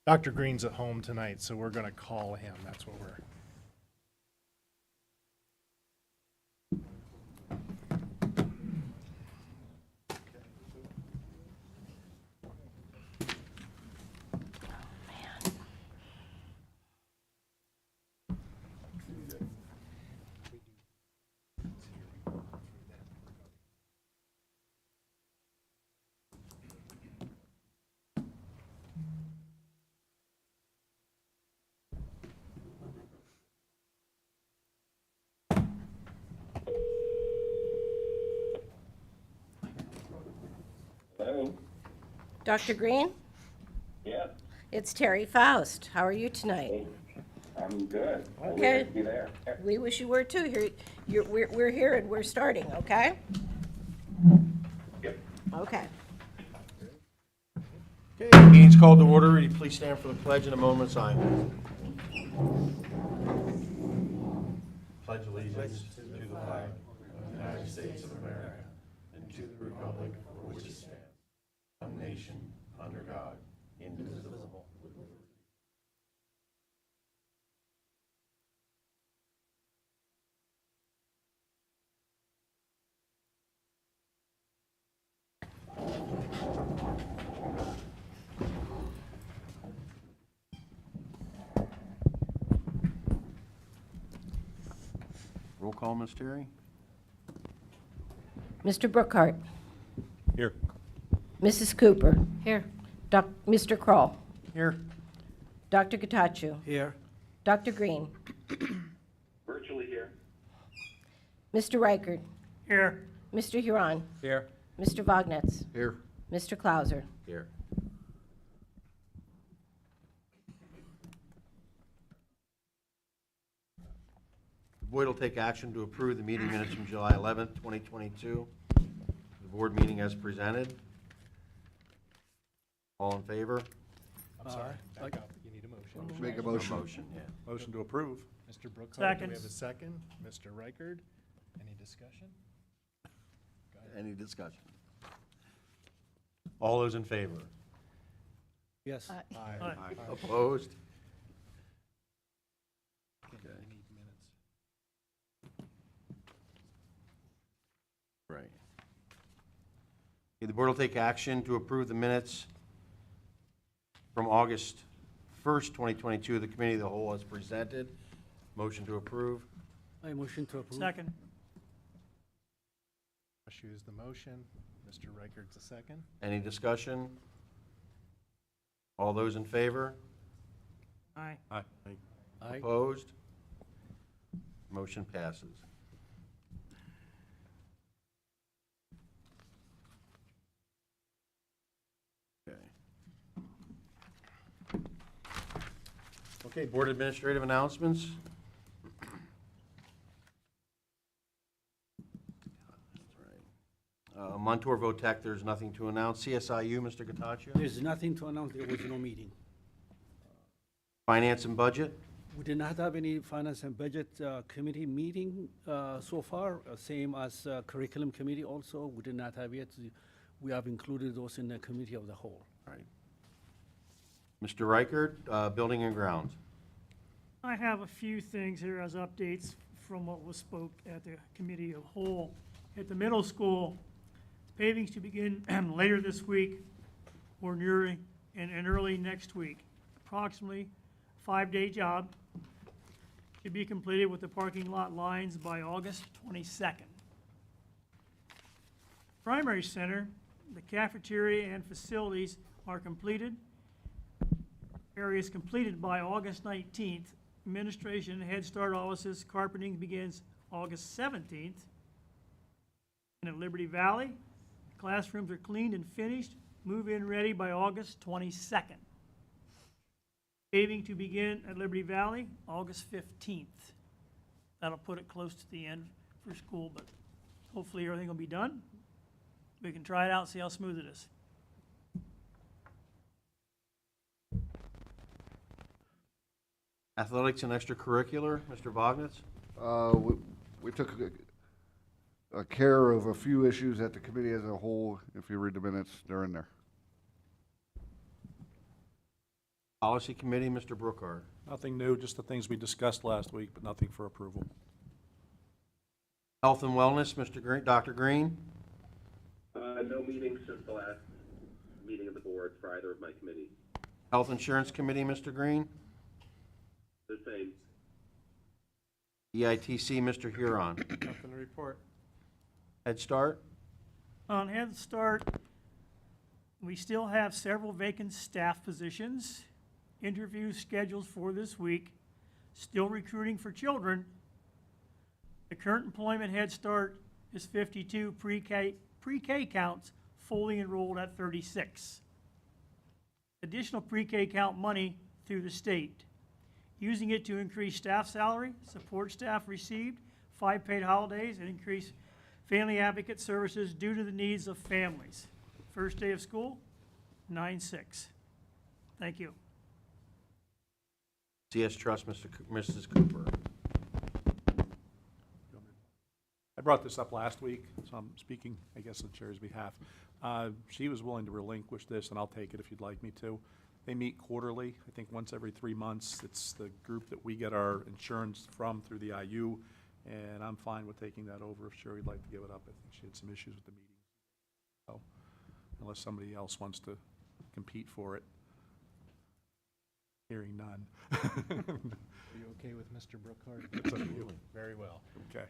Dr. Green's at home tonight, so we're going to call him. That's what we're. Hello? Dr. Green, Yeah, it's Terry Faust. How are you tonight? I'm good. Okay. Be there. We wish you were too. We're here and we're starting, okay? Yep. Okay. Okay, meeting's called to order. Will you please stand for the pledge in a moment of silence? Pledge allegiance to the flag of the United States of America and to the republic for which it stands, one nation, under God, indivisible. Roll call, Ms. Terry. Mr. Brookhart. Here. Mrs. Cooper. Here. Mr. Kroll. Here. Dr. Gatachu. Here. Dr. Green. Virtually here. Mr. Reichert. Here. Mr. Huron. Here. Mr. Vognetz. Here. Mr. Clauser. Here. The board will take action to approve the meeting minutes from July 11th, 2022. The board meeting as presented. All in favor? I'm sorry, back up. You need a motion. Make a Motion, motion. yeah. Motion to approve. Mr. Brookhart, do we Second. have a second? Mr. Reichard, any discussion? Any discussion? All those in favor? Yes. Aye. Opposed? Okay, we need minutes. Right. Okay, the board will take action to approve the minutes from August 1st, 2022, of the Committee of the Whole as presented. Motion to approve. I motion to approve. Second. Joshua is the motion. Mr. Reichard's the second. Any discussion? All those in favor? Aye. Aye. Aye. Opposed? Motion passes. Okay. Okay, board administrative announcements. Montour Votech, there's nothing to announce. CSIU, Mr. Gatacho? There's nothing to announce. There was no meeting. Finance and budget? We did not have any finance and budget committee meeting so far, same as curriculum committee also. We did not have yet. We have included those in the committee of the whole. All right. Mr. Reichert, building and grounds. I have a few things here as updates from what was spoke at the committee of whole. At the middle school, pavings to begin later this week or near and early next week. Approximately 5-day job. Should be completed with the parking lot lines by August 22nd. Primary center, the cafeteria and facilities are completed. Areas completed by August 19th. Administration, Head Start offices, carpeting begins August 17th. And at Liberty Valley, classrooms are cleaned and finished, move-in ready by August 22nd. Paving to begin at Liberty Valley, August 15th. That'll put it close to the end for school, but hopefully everything will be done. We can try it out, see how smooth it is. Athletics and extracurricular, Mr. Vognetz? We took a care of a few issues at the committee as a whole. If you read the minutes, they're in there. Policy Committee, Mr. Brookhart. Nothing new, just the things we discussed last week, but nothing for approval. Health and Wellness, Mr. Green, Dr. Green. No meetings since the last meeting of the board for either of my committees. Health Insurance Committee, Mr. Green. The same. EITC, Mr. Huron. Nothing to report. Head Start. On Head Start, we still have several vacant staff positions. Interviews scheduled for this week. Still recruiting for children. The current employment Head Start is 52 pre-K counts, fully enrolled at 36. Additional pre-K count money through the state. Using it to increase staff salary, support staff received, 5 paid holidays, and increase family advocate services due to the needs of families. First day of school, 9/6. Thank you. CS Trust, Mrs. Cooper. I brought this up last week, so I'm speaking, I guess, on Chair's behalf. She was willing to relinquish this, and I'll take it if you'd like me to. They meet quarterly, I think once every 3 months. It's the group that we get our insurance from through the IU, and I'm fine with taking that over if Sherry'd like to give it up. I think she had some issues with the meeting. So, unless somebody else wants to compete for it. Hearing none. Are you okay with Mr. Brookhart? It's up to you. Very well. Okay.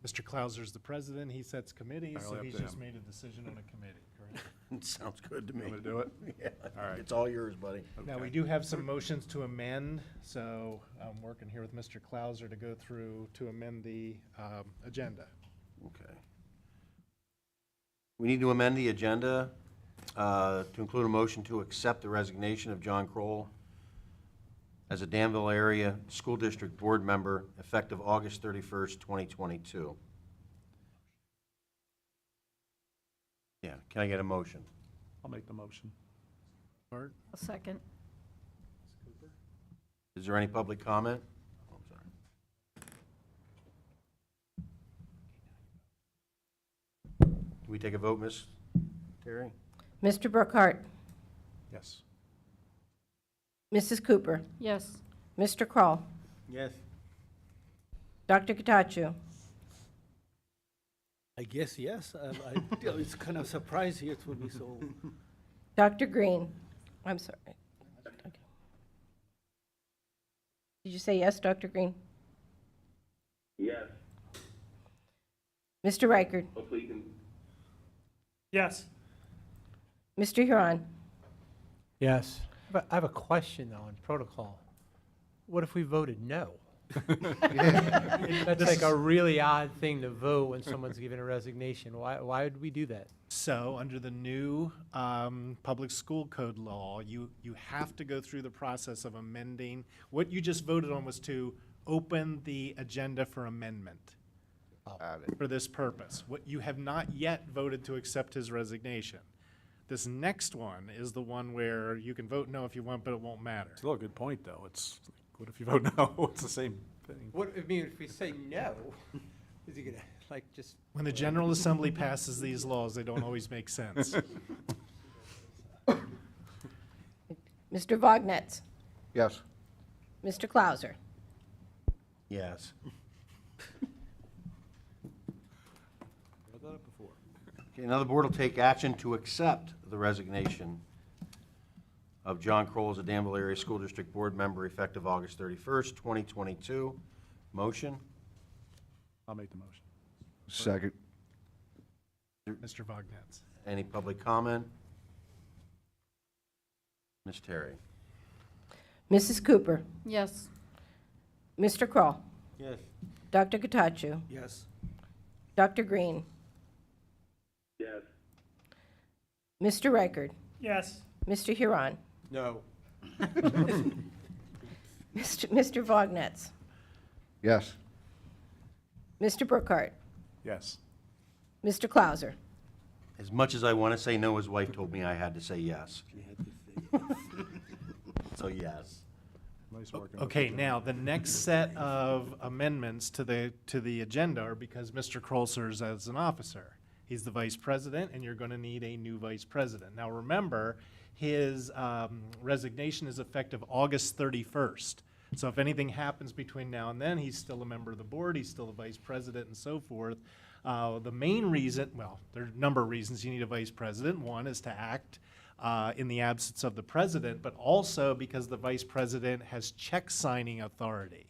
Mr. Clauser's the president, he sets committees, I'll so up he's to just him. made a decision on a committee, correct? Sounds good to me. Want me to do it? Yeah. All right. It's all yours, buddy. Now, we Okay. do have some motions to amend, so I'm working here with Mr. Clauser to go through to amend the agenda. Okay. We need to amend the agenda to include a motion to accept the resignation of John Kroll as a Danville Area School District Board Member effective August 31st, 2022. Yeah, can I get a motion? I'll make the motion. Bart? A second. Is there any public comment? Oh, I'm sorry. Can we take a vote, Ms. Terry? Mr. Brookhart, Yes. Mrs. Cooper, Yes. Mr. Kroll, Yes. Dr. Gatacho, I guess yes. It's kind of surprise here to me, so. Dr. Green. I'm sorry. Okay. Did you say yes, Dr. Green? Yes. Mr. Reichard, Hopefully you can. Yes. Mr. Huron, Yes. But I have a question, though, on protocol. What if we voted no? That's like a really odd thing to vote when someone's given a resignation. Why would we do that? So, under the new public school code law, you have to go through the process of amending. What you just voted on was to open the agenda for amendment for this purpose. What you have not yet voted to accept his resignation. This next one is the one where you can vote no if you want, but it won't matter. Still a good point, though. It's, what if you vote no? It's the same thing. What, I mean, if we say no, is he gonna, like, just, When the General Assembly passes these laws, they don't always make sense. Mr. Vognetz, Yes. Mr. Clauser, Yes. Brought that up before. Okay, now the board will take action to accept the resignation of John Kroll as a Danville Area School District Board Member effective August 31st, 2022. Motion? I'll make the motion. Second. Mr. Vognetz. Any public comment? Ms. Terry? Mrs. Cooper, Yes. Mr. Kroll, Yes. Dr. Gatacho, Yes. Dr. Green, Yes. Mr. Reichard, Yes. Mr. Huron, no? Mr. Vognetz, Yes. Mr. Brookhart, Yes. Mr. Clauser. As much as I want to say no, his wife told me I had to say yes. So yes. Nice working. with Okay, you, now, the next set of amendments to the agenda are because Mr. Kroll serves as an officer. He's the vice president, and you're going to need a new vice president. Now, remember, his resignation is effective August 31st. So if anything happens between now and then, he's still a member of the board, he's still the vice president and so forth. The main reason, well, there are a number of reasons you need a vice president. One is to act in the absence of the president, but also because the vice president has check signing authority.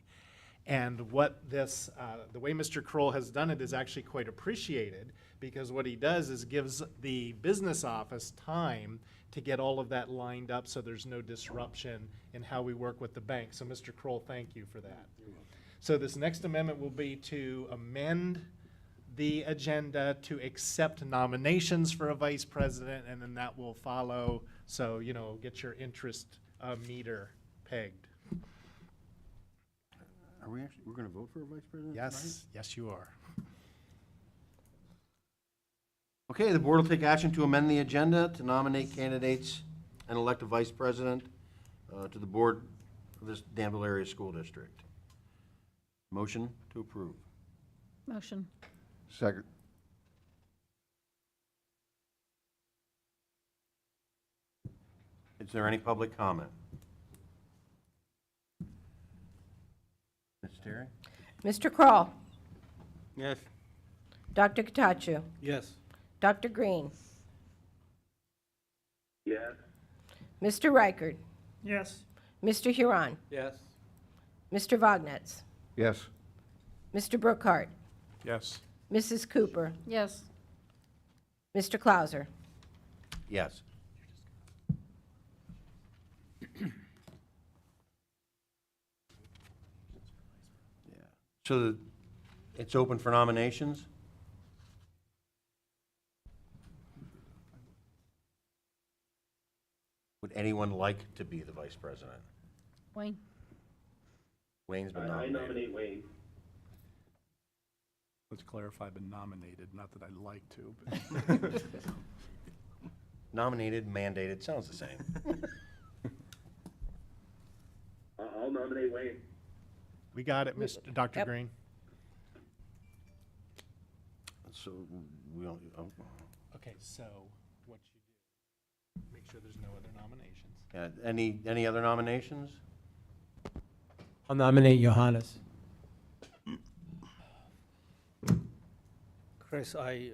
And what this, the way Mr. Kroll has done it is actually quite appreciated, because what he does is gives the business office time to get all of that lined up so there's no disruption in how we work with the bank. So Mr. Kroll, thank you for that. So this next amendment will be to amend the agenda to accept nominations for a vice president, and then that will follow. So, you know, get your interest meter pegged. Are we actually, we're going to vote for a vice president tonight? Yes, yes, you are. Okay, the board will take action to amend the agenda to nominate candidates and elect a vice president to the board of this Danville Area School District. Motion to approve. Motion. Second. Is there any public comment? Ms. Terry? Mr. Kroll, Yes. Dr. Katachu, Yes. Dr. Green, Yes. Mr. Reichert, Yes. Mr. Huron, Yes. Mr. Vognetz, Yes. Mr. Brookhart, Yes. Mrs. Cooper. Yes. Mr. Clauser. Yes. Yeah. So it's open for nominations? Would anyone like to be the vice president? Wayne. Wayne's been I nominated. nominate Wayne. Let's clarify, been nominated, not that I'd like to, but Nominated, mandated, sounds the same. I'll nominate Wayne. We got it, Mr. Dr. Yep. Green. So we don't, oh, Okay, so what you do, make sure there's no other nominations. yeah, any other nominations? I'll nominate Johannes. Chris, I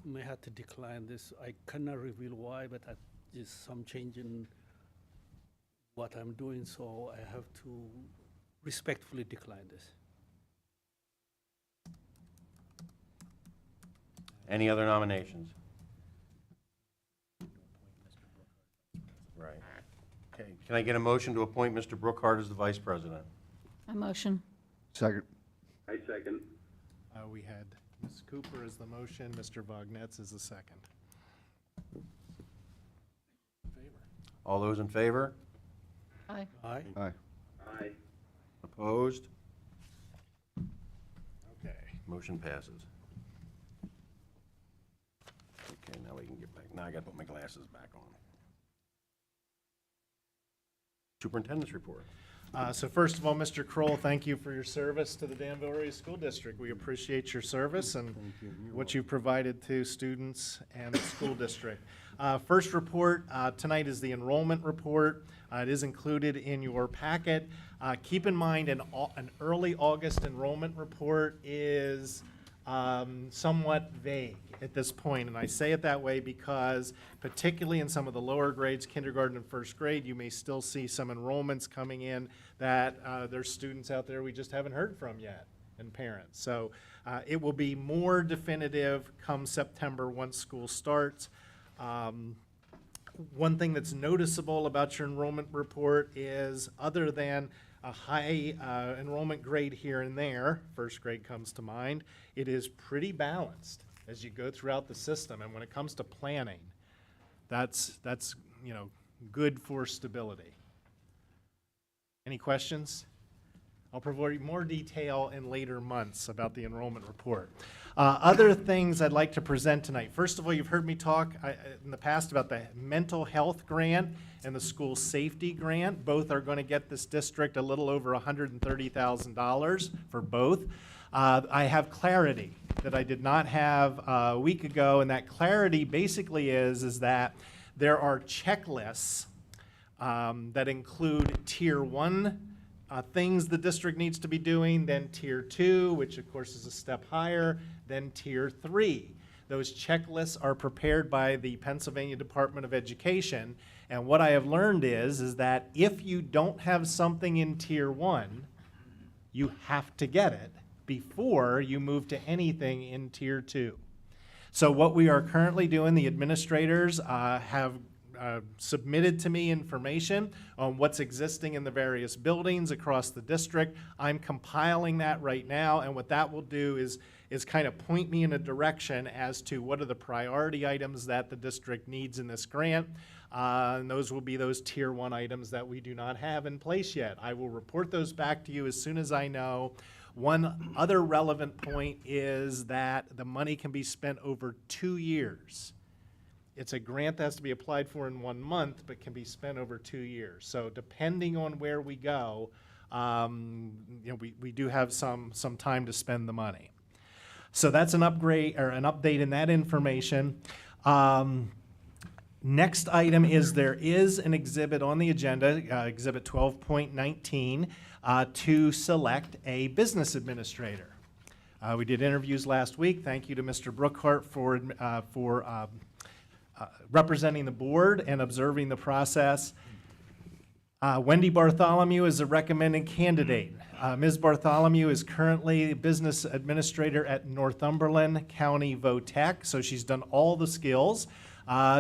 may have to decline this. I cannot reveal why, but that is some change in what I'm doing, so I have to respectfully decline this. Any other nominations? Right. Okay, can I get a motion to appoint Mr. Brookhart as the vice president? A motion. Second. I second. We had Ms. Cooper as the motion, Mr. Vognetz is the second. All those in favor? Aye. Aye. Aye. Aye. Opposed? Okay. Motion passes. Okay, now we can get back, now I gotta put my glasses back on. Superintendent's report. So first of all, Mr. Kroll, thank you for your service to the Danville Area School District. We appreciate your service and what you've provided to students and the school district. First report tonight is the enrollment report. It is included in your packet. Keep in mind, an early August enrollment report is somewhat vague at this point, and I say it that way because particularly in some of the lower grades, kindergarten and first grade, you may still see some enrollments coming in that there's students out there we just haven't heard from yet, and parents. So it will be more definitive come September once school starts. One thing that's noticeable about your enrollment report is, other than a high enrollment grade here and there, first grade comes to mind, it is pretty balanced as you go throughout the system. And when it comes to planning, that's you know, good for stability. Any questions? I'll provide more detail in later months about the enrollment report. Other things I'd like to present tonight. First of all, you've heard me talk in the past about the mental health grant and the school safety grant. Both are going to get this district a little over $130,000 for both. I have clarity that I did not have a week ago, and that clarity basically is that there are checklists that include Tier 1 things the district needs to be doing, then Tier 2, which of course is a step higher, then Tier 3. Those checklists are prepared by the Pennsylvania Department of Education, and what I have learned is that if you don't have something in Tier 1, you have to get it before you move to anything in Tier 2. So what we are currently doing, the administrators have submitted to me information on what's existing in the various buildings across the district. I'm compiling that right now, and what that will do is kind of point me in a direction as to what are the priority items that the district needs in this grant. And those will be those Tier 1 items that we do not have in place yet. I will report those back to you as soon as I know. One other relevant point is that the money can be spent over 2 years. It's a grant that has to be applied for in 1 month, but can be spent over 2 years. So depending on where we go, we do have some time to spend the money. So that's an upgrade or an update in that information. Next item is there is an exhibit on the agenda, Exhibit 12.19, to select a business administrator. We did interviews last week. Thank you to Mr. Brookhart for representing the board and observing the process. Wendy Bartholomew is a recommended candidate. Ms. Bartholomew is currently business administrator at Northumberland County Votech, so she's done all the skills,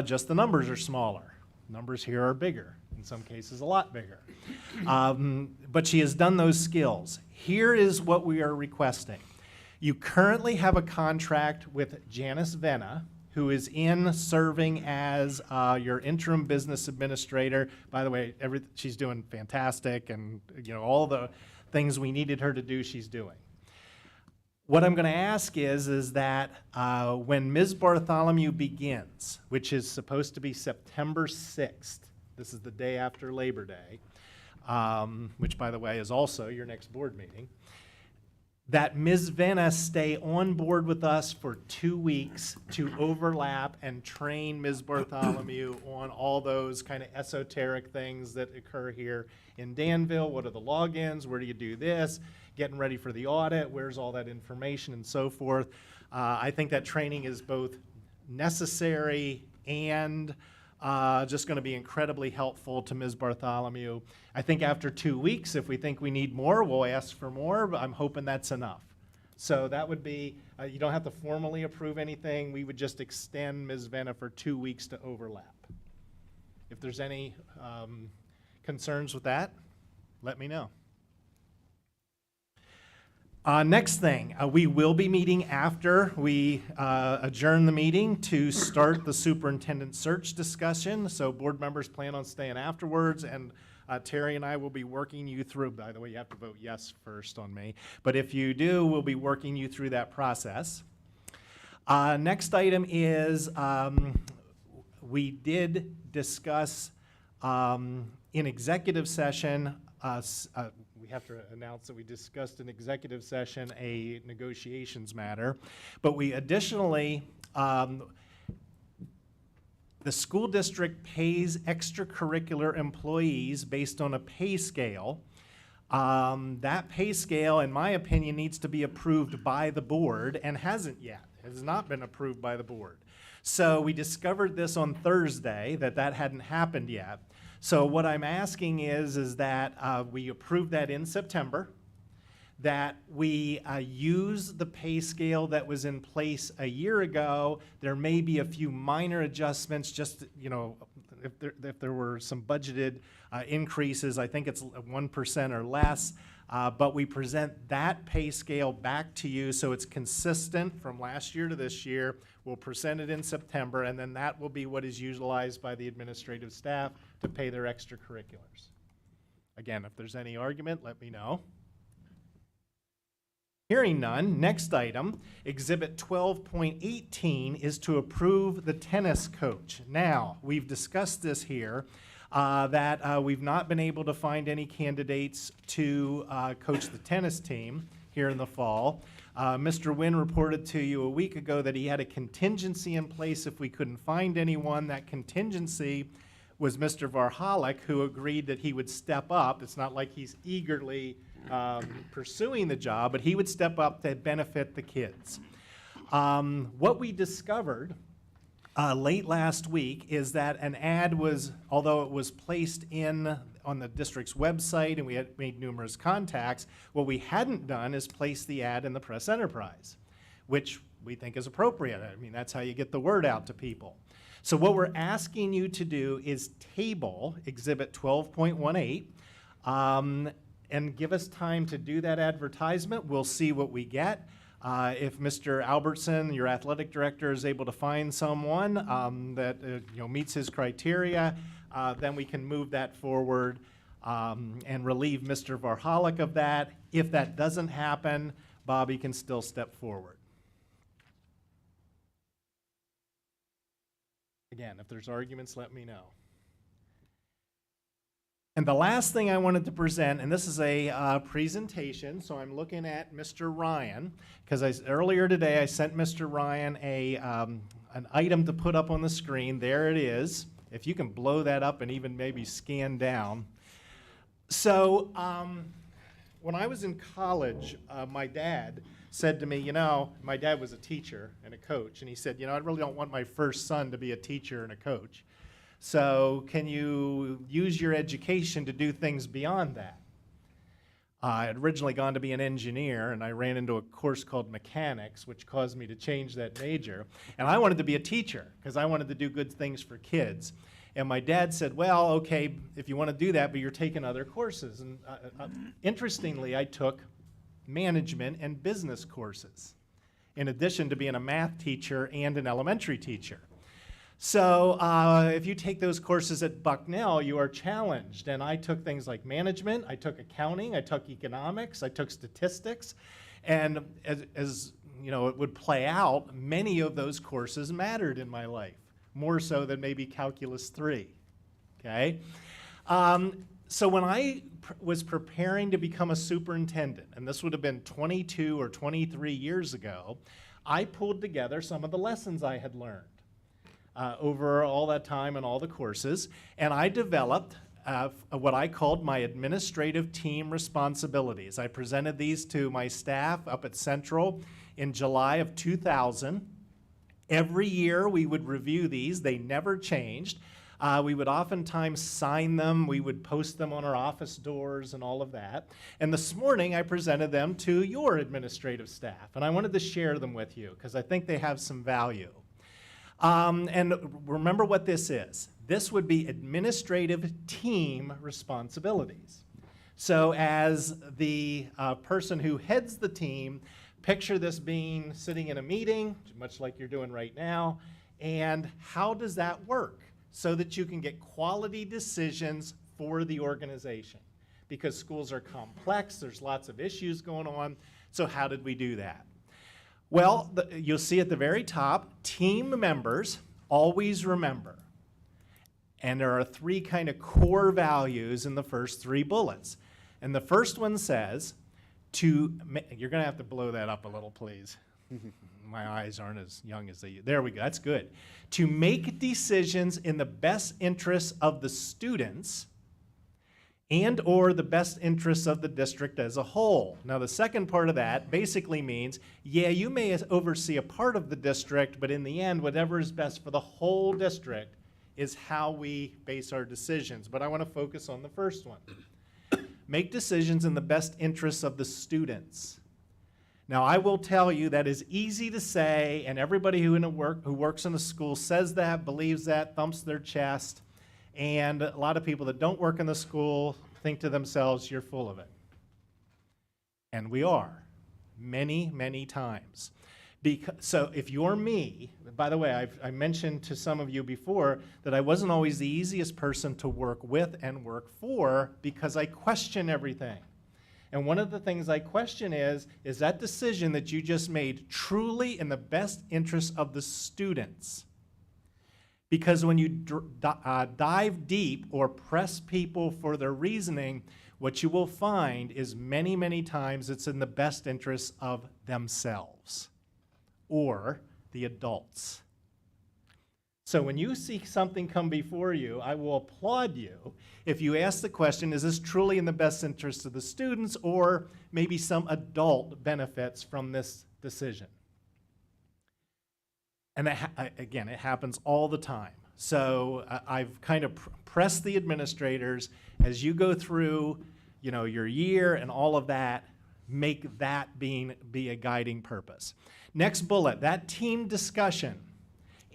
just the numbers are smaller. Numbers here are bigger, in some cases a lot bigger. But she has done those skills. Here is what we are requesting. You currently have a contract with Janice Venna, who is in serving as your interim business administrator. By the way, she's doing fantastic, and all the things we needed her to do, she's doing. What I'm going to ask is that when Ms. Bartholomew begins, which is supposed to be September 6th, this is the day after Labor Day, which, by the way, is also your next board meeting, that Ms. Venna stay on board with us for 2 weeks to overlap and train Ms. Bartholomew on all those kind of esoteric things that occur here in Danville. What are the logins? Where do you do this? Getting ready for the audit. Where's all that information and so forth? I think that training is both necessary and just going to be incredibly helpful to Ms. Bartholomew. I think after 2 weeks, if we think we need more, we'll ask for more, but I'm hoping that's enough. So that would be, you don't have to formally approve anything. We would just extend Ms. Venna for 2 weeks to overlap. If there's any concerns with that, let me know. Next thing, we will be meeting after we adjourn the meeting to start the superintendent search discussion. So board members plan on staying afterwards, and Terry and I will be working you through. By the way, you have to vote yes first on me. But if you do, we'll be working you through that process. Next item is we did discuss in executive session, we have to announce that we discussed in executive session a negotiations matter, but we additionally, the school district pays extracurricular employees based on a pay scale. That pay scale, in my opinion, needs to be approved by the board and hasn't yet. It has not been approved by the board. So we discovered this on Thursday, that hadn't happened yet. So what I'm asking is that we approve that in September, that we use the pay scale that was in place a year ago. There may be a few minor adjustments, just, if there were some budgeted increases, I think it's 1% or less, but we present that pay scale back to you so it's consistent from last year to this year. We'll present it in September, and then that will be what is utilized by the administrative staff to pay their extracurriculars. Again, if there's any argument, let me know. Hearing none, next item, Exhibit 12.18 is to approve the tennis coach. Now, we've discussed this here, that we've not been able to find any candidates to coach the tennis team here in the fall. Mr. Wynn reported to you a week ago that he had a contingency in place if we couldn't find anyone. That contingency was Mr. Varhalik, who agreed that he would step up. It's not like he's eagerly pursuing the job, but he would step up to benefit the kids. What we discovered late last week is that an ad was, although it was placed on the district's website and we had made numerous contacts, what we hadn't done is place the ad in the press enterprise, which we think is appropriate. I mean, that's how you get the word out to people. So what we're asking you to do is table Exhibit 12.18 and give us time to do that advertisement. We'll see what we get. If Mr. Albertson, your athletic director, is able to find someone that meets his criteria, then we can move that forward and relieve Mr. Varhalik of that. If that doesn't happen, Bobby can still step forward. Again, if there's arguments, let me know. And the last thing I wanted to present, and this is a presentation, so I'm looking at Mr. Ryan, because earlier today I sent Mr. Ryan an item to put up on the screen. There it is. If you can blow that up and even maybe scan down. So when I was in college, my dad said to me, my dad was a teacher and a coach, and he said, I really don't want my first son to be a teacher and a coach. So can you use your education to do things beyond that? I had originally gone to be an engineer, and I ran into a course called mechanics, which caused me to change that major. And I wanted to be a teacher because I wanted to do good things for kids. And my dad said, well, okay, if you want to do that, but you're taking other courses. And interestingly, I took management and business courses, in addition to being a math teacher and an elementary teacher. So if you take those courses at Bucknell, you are challenged. And I took things like management, I took accounting, I took economics, I took statistics. And as it would play out, many of those courses mattered in my life, more so than maybe Calculus 3, okay? So when I was preparing to become a superintendent, and this would have been 22 or 23 years ago, I pulled together some of the lessons I had learned over all that time and all the courses, and I developed what I called my administrative team responsibilities. I presented these to my staff up at Central in July of 2000. Every year we would review these. They never changed. We would oftentimes sign them. We would post them on our office doors and all of that. And this morning I presented them to your administrative staff, and I wanted to share them with you because I think they have some value. And remember what this is. This would be administrative team responsibilities. So as the person who heads the team, picture this being sitting in a meeting, much like you're doing right now, and how does that work so that you can get quality decisions for the organization? Because schools are complex, there's lots of issues going on, so how did we do that? Well, you'll see at the very top, team members always remember. And there are three kind of core values in the first three bullets. And the first one says, you're going to have to blow that up a little, please. My eyes aren't as young as they, there we go, that's good. To make decisions in the best interests of the students and or the best interests of the district as a whole. Now the second part of that basically means, yeah, you may oversee a part of the district, but in the end, whatever is best for the whole district is how we base our decisions. But I want to focus on the first one. Make decisions in the best interests of the students. Now I will tell you that is easy to say, and everybody who works in a school says that, believes that, thumps their chest. And a lot of people that don't work in the school think to themselves, you're full of it. And we are, many, many times. So if you're me, by the way, I mentioned to some of you before that I wasn't always the easiest person to work with and work for because I question everything. And one of the things I question is that decision that you just made truly in the best interest of the students? Because when you dive deep or press people for their reasoning, what you will find is many, many times it's in the best interests of themselves or the adults. So when you see something come before you, I will applaud you if you ask the question, is this truly in the best interest of the students, or maybe some adult benefits from this decision? And again, it happens all the time. So I've kind of pressed the administrators as you go through, your year and all of that, make that be a guiding purpose. Next bullet, that team discussion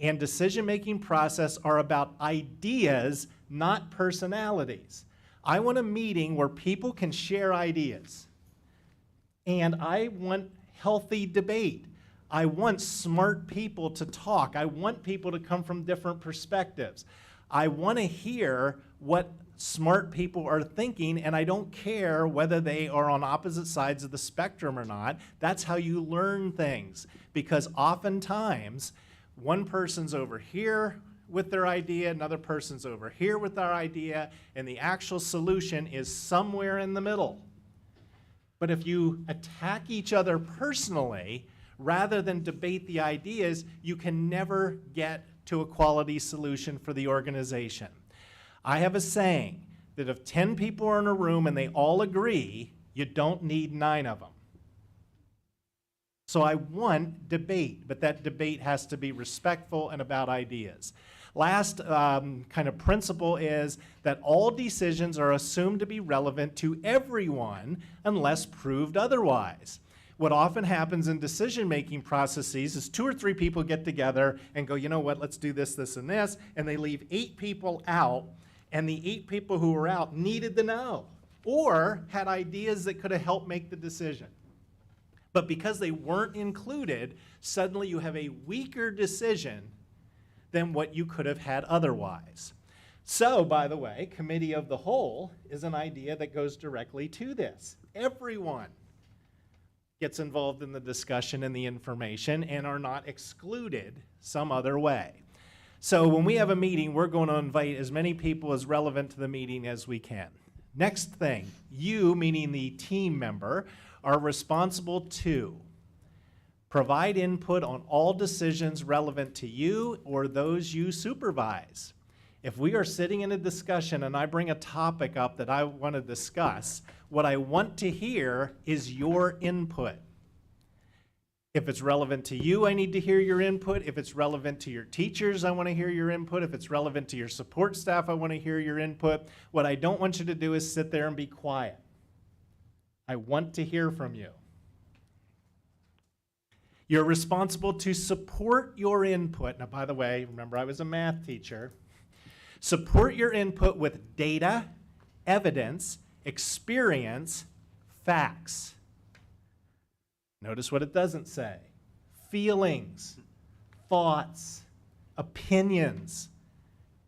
and decision-making process are about ideas, not personalities. I want a meeting where people can share ideas. And I want healthy debate. I want smart people to talk. I want people to come from different perspectives. I want to hear what smart people are thinking, and I don't care whether they are on opposite sides of the spectrum or not. That's how you learn things, because oftentimes one person's over here with their idea, another person's over here with their idea, and the actual solution is somewhere in the middle. But if you attack each other personally, rather than debate the ideas, you can never get to a quality solution for the organization. I have a saying that if 10 people are in a room and they all agree, you don't need 9 of them. So I want debate, but that debate has to be respectful and about ideas. Last kind of principle is that all decisions are assumed to be relevant to everyone unless proved otherwise. What often happens in decision-making processes is 2 or 3 people get together and go, you know what, let's do this, this, and this, and they leave 8 people out, and the 8 people who were out needed to know or had ideas that could have helped make the decision. But because they weren't included, suddenly you have a weaker decision than what you could have had otherwise. So, by the way, committee of the whole is an idea that goes directly to this. Everyone gets involved in the discussion and the information and are not excluded some other way. So when we have a meeting, we're going to invite as many people as relevant to the meeting as we can. Next thing, you, meaning the team member, are responsible to provide input on all decisions relevant to you or those you supervise. If we are sitting in a discussion and I bring a topic up that I want to discuss, what I want to hear is your input. If it's relevant to you, I need to hear your input. If it's relevant to your teachers, I want to hear your input. If it's relevant to your support staff, I want to hear your input. What I don't want you to do is sit there and be quiet. I want to hear from you. You're responsible to support your input. Now, by the way, remember I was a math teacher. Support your input with data, evidence, experience, facts. Notice what it doesn't say. Feelings, thoughts, opinions.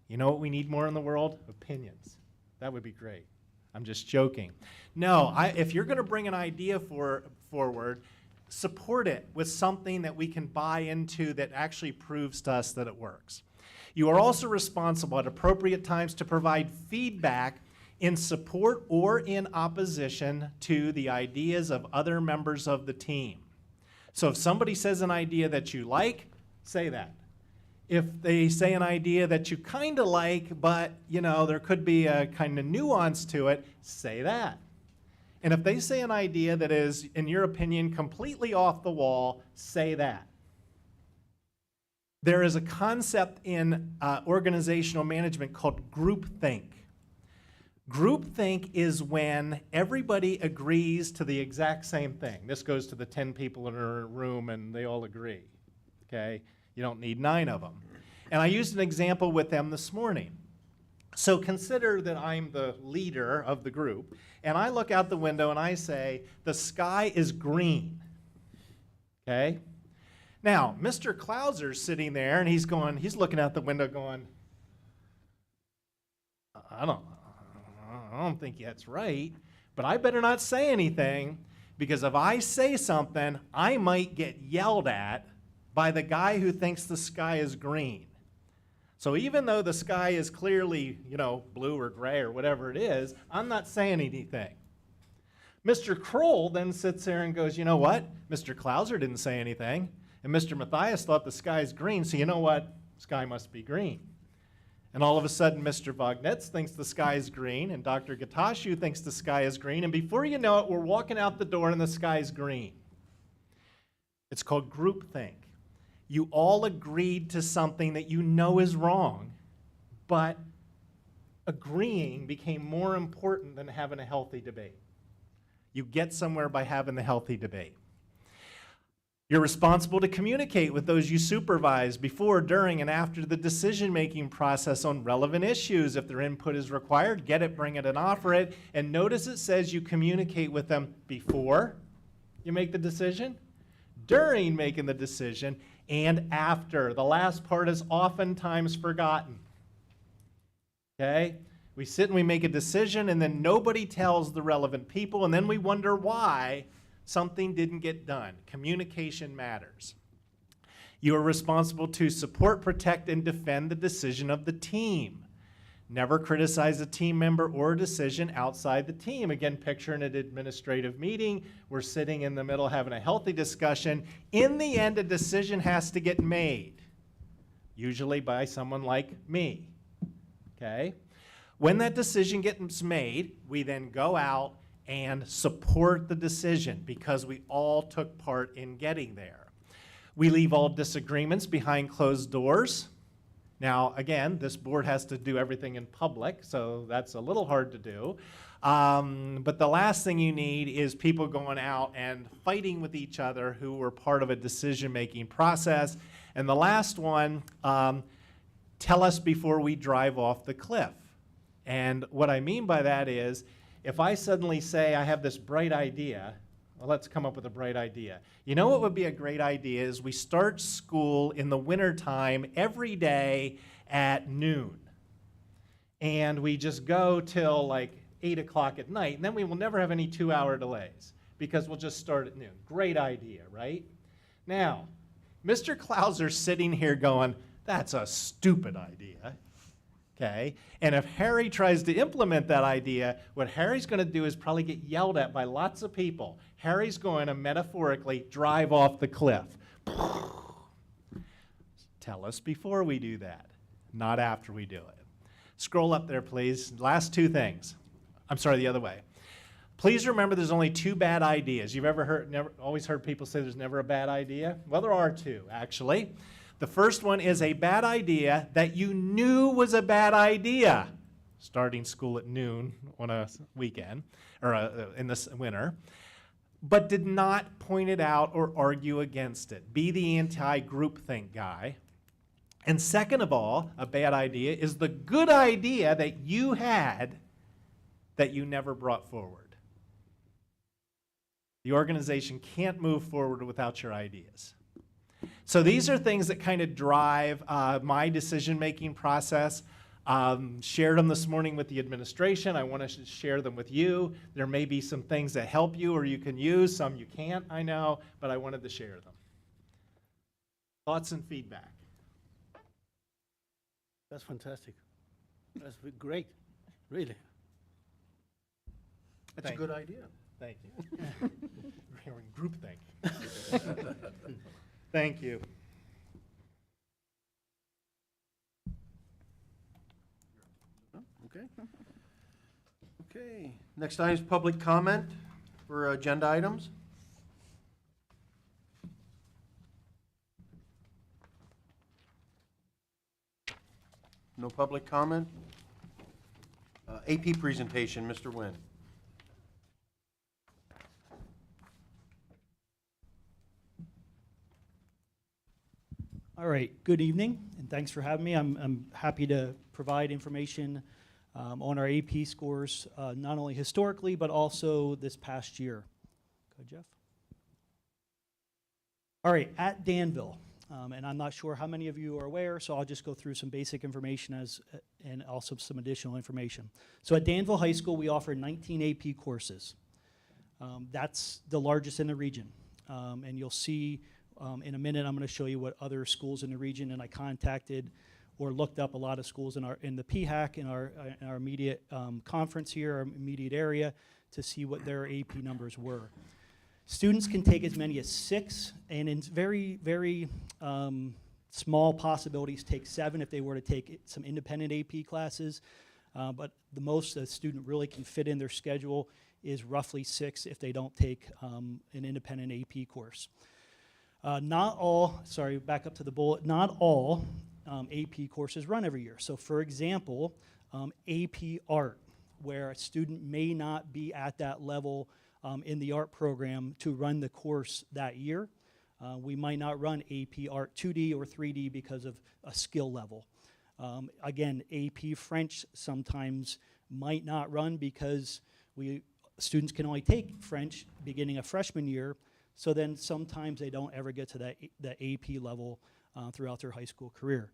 You know what we need more in the world? Opinions. That would be great. I'm just joking. No, if you're going to bring an idea forward, support it with something that we can buy into that actually proves to us that it works. You are also responsible at appropriate times to provide feedback in support or in opposition to the ideas of other members of the team. So if somebody says an idea that you like, say that. If they say an idea that you kind of like, but there could be a kind of nuance to it, say that. And if they say an idea that is, in your opinion, completely off the wall, say that. There is a concept in organizational management called groupthink. Groupthink is when everybody agrees to the exact same thing. This goes to the 10 people in a room and they all agree, okay? You don't need 9 of them. And I used an example with them this morning. So consider that I'm the leader of the group, and I look out the window and I say, the sky is green, okay? Now, Mr. Clauser's sitting there and he's looking out the window going, I don't think that's right, but I better not say anything, because if I say something, I might get yelled at by the guy who thinks the sky is green. So even though the sky is clearly, blue or gray or whatever it is, I'm not saying anything. Mr. Kroll then sits there and goes, you know what? Mr. Klauser didn't say anything, and Mr. Matthias thought the sky's green, so you know what? Sky must be green. And all of a sudden, Mr. Vognetz thinks the sky is green, and Dr. Gatashu thinks the sky is green, and before you know it, we're walking out the door and the sky's green. It's called groupthink. You all agreed to something that you know is wrong, but agreeing became more important than having a healthy debate. You get somewhere by having the healthy debate. You're responsible to communicate with those you supervise before, during, and after the decision-making process on relevant issues. If their input is required, get it, bring it, and offer it. And notice it says you communicate with them before you make the decision, during making the decision, and after. The last part is oftentimes forgotten. Okay? We sit and we make a decision, and then nobody tells the relevant people, and then we wonder why something didn't get done. Communication matters. You are responsible to support, protect, and defend the decision of the team. Never criticize a team member or a decision outside the team. Again, picture an administrative meeting. We're sitting in the middle having a healthy discussion. In the end, a decision has to get made, usually by someone like me. Okay? When that decision gets made, we then go out and support the decision because we all took part in getting there. We leave all disagreements behind closed doors. Now, again, this board has to do everything in public, so that's a little hard to do. But the last thing you need is people going out and fighting with each other who were part of a decision-making process. And the last one, tell us before we drive off the cliff. And what I mean by that is, if I suddenly say I have this bright idea, well, let's come up with a bright idea. You know what would be a great idea is we start school in the wintertime every day at noon. And we just go till like 8 o'clock at night, and then we will never have any 2-hour delays because we'll just start at noon. Great idea, right? Now, Mr. Klauser's sitting here going, that's a stupid idea. Okay? And if Harry tries to implement that idea, what Harry's going to do is probably get yelled at by lots of people. Harry's going to metaphorically drive off the cliff. Tell us before we do that, not after we do it. Scroll up there, please. Last two things. I'm sorry, the other way. Please remember there's only 2 bad ideas. You've always heard people say there's never a bad idea? Well, there are 2, actually. The first one is a bad idea that you knew was a bad idea, starting school at noon on a weekend, or in the winter, but did not point it out or argue against it. Be the anti-groupthink guy. And second of all, a bad idea is the good idea that you had that you never brought forward. The organization can't move forward without your ideas. So these are things that kind of drive my decision-making process. Shared them this morning with the administration. I want to share them with you. There may be some things that help you or you can use. Some you can't, I know, but I wanted to share them. Thoughts and feedback? That's fantastic. That's great, really. That's a good idea. Thank you. We're in groupthink. Thank you. Okay. Okay. Next item is public comment for agenda items. No public comment? AP presentation, Mr. Nguyen. All right, good evening, and thanks for having me. I'm happy to provide information on our AP scores, not only historically, but also this past year. Go, Jeff. All right, at Danville, and I'm not sure how many of you are aware, so I'll just go through some basic information and also some additional information. So at Danville High School, we offer 19 AP courses. That's the largest in the region, and you'll see in a minute, I'm going to show you what other schools in the region, and I contacted or looked up a lot of schools in the PHAC, in our immediate conference here, our immediate area, to see what their AP numbers were. Students can take as many as 6, and in very, very small possibilities, take 7 if they were to take some independent AP classes. But the most a student really can fit in their schedule is roughly 6 if they don't take an independent AP course. Not all, sorry, back up to the bullet, not all AP courses run every year. So for example, AP Art, where a student may not be at that level in the art program to run the course that year. We might not run AP Art 2D or 3D because of a skill level. Again, AP French sometimes might not run because students can only take French beginning of freshman year, so then sometimes they don't ever get to that AP level throughout their high school career.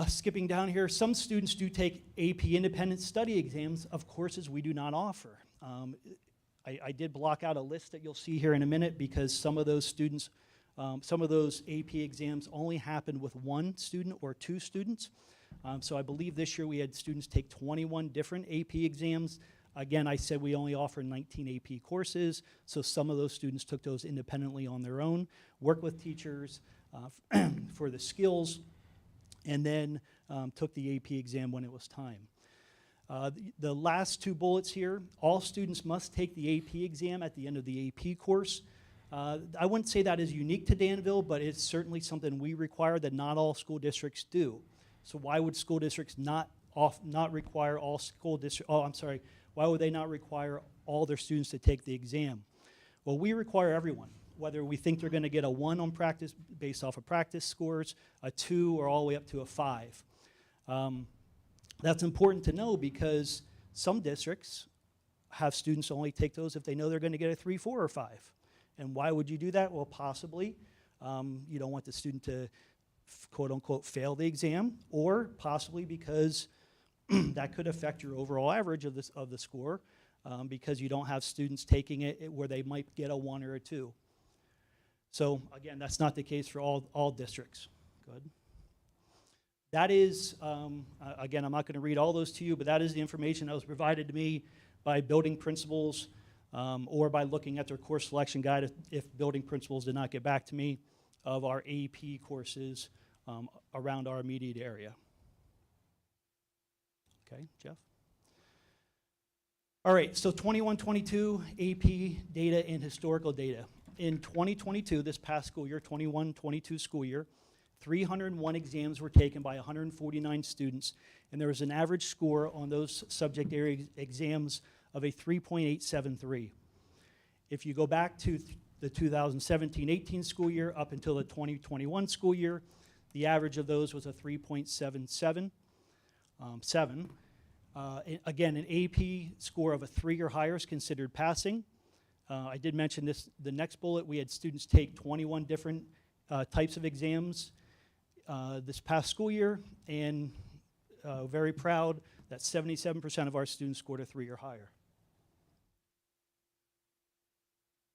Skipping down here, some students do take AP independent study exams of courses we do not offer. I did block out a list that you'll see here in a minute because some of those students, some of those AP exams only happened with 1 student or 2 students. So I believe this year we had students take 21 different AP exams. Again, I said we only offer 19 AP courses, so some of those students took those independently on their own, worked with teachers for the skills, and then took the AP exam when it was time. The last 2 bullets here, all students must take the AP exam at the end of the AP course. I wouldn't say that is unique to Danville, but it's certainly something we require that not all school districts do. So why would school districts not require all school districts, why would they not require all their students to take the exam? Well, we require everyone, whether we think they're gonna get a 1 on practice based off of practice scores, a 2, or all the way up to a 5. That's important to know because some districts have students only take those if they know they're gonna get a 3, 4, or 5. And why would you do that? Well, possibly you don't want the student to quote unquote fail the exam, or possibly because that could affect your overall average of the score because you don't have students taking it where they might get a 1 or a 2. So again, that's not the case for all districts. Good. That is, again, I'm not going to read all those to you, but that is the information that was provided to me by building principals or by looking at their course selection guide if building principals did not get back to me of our AP courses around our immediate area. Okay, Jeff? All right, so 21-22 AP data and historical data. In 2022, this past school year, 21-22 school year, 301 exams were taken by 149 students, and there was an average score on those subject area exams of a 3.873. If you go back to the 2017-18 school year up until the 2021 school year, the average of those was a 3.77. Again, an AP score of a 3 or higher is considered passing. I did mention this, the next bullet, we had students take 21 different types of exams this past school year, and very proud that 77% of our students scored a 3 or higher.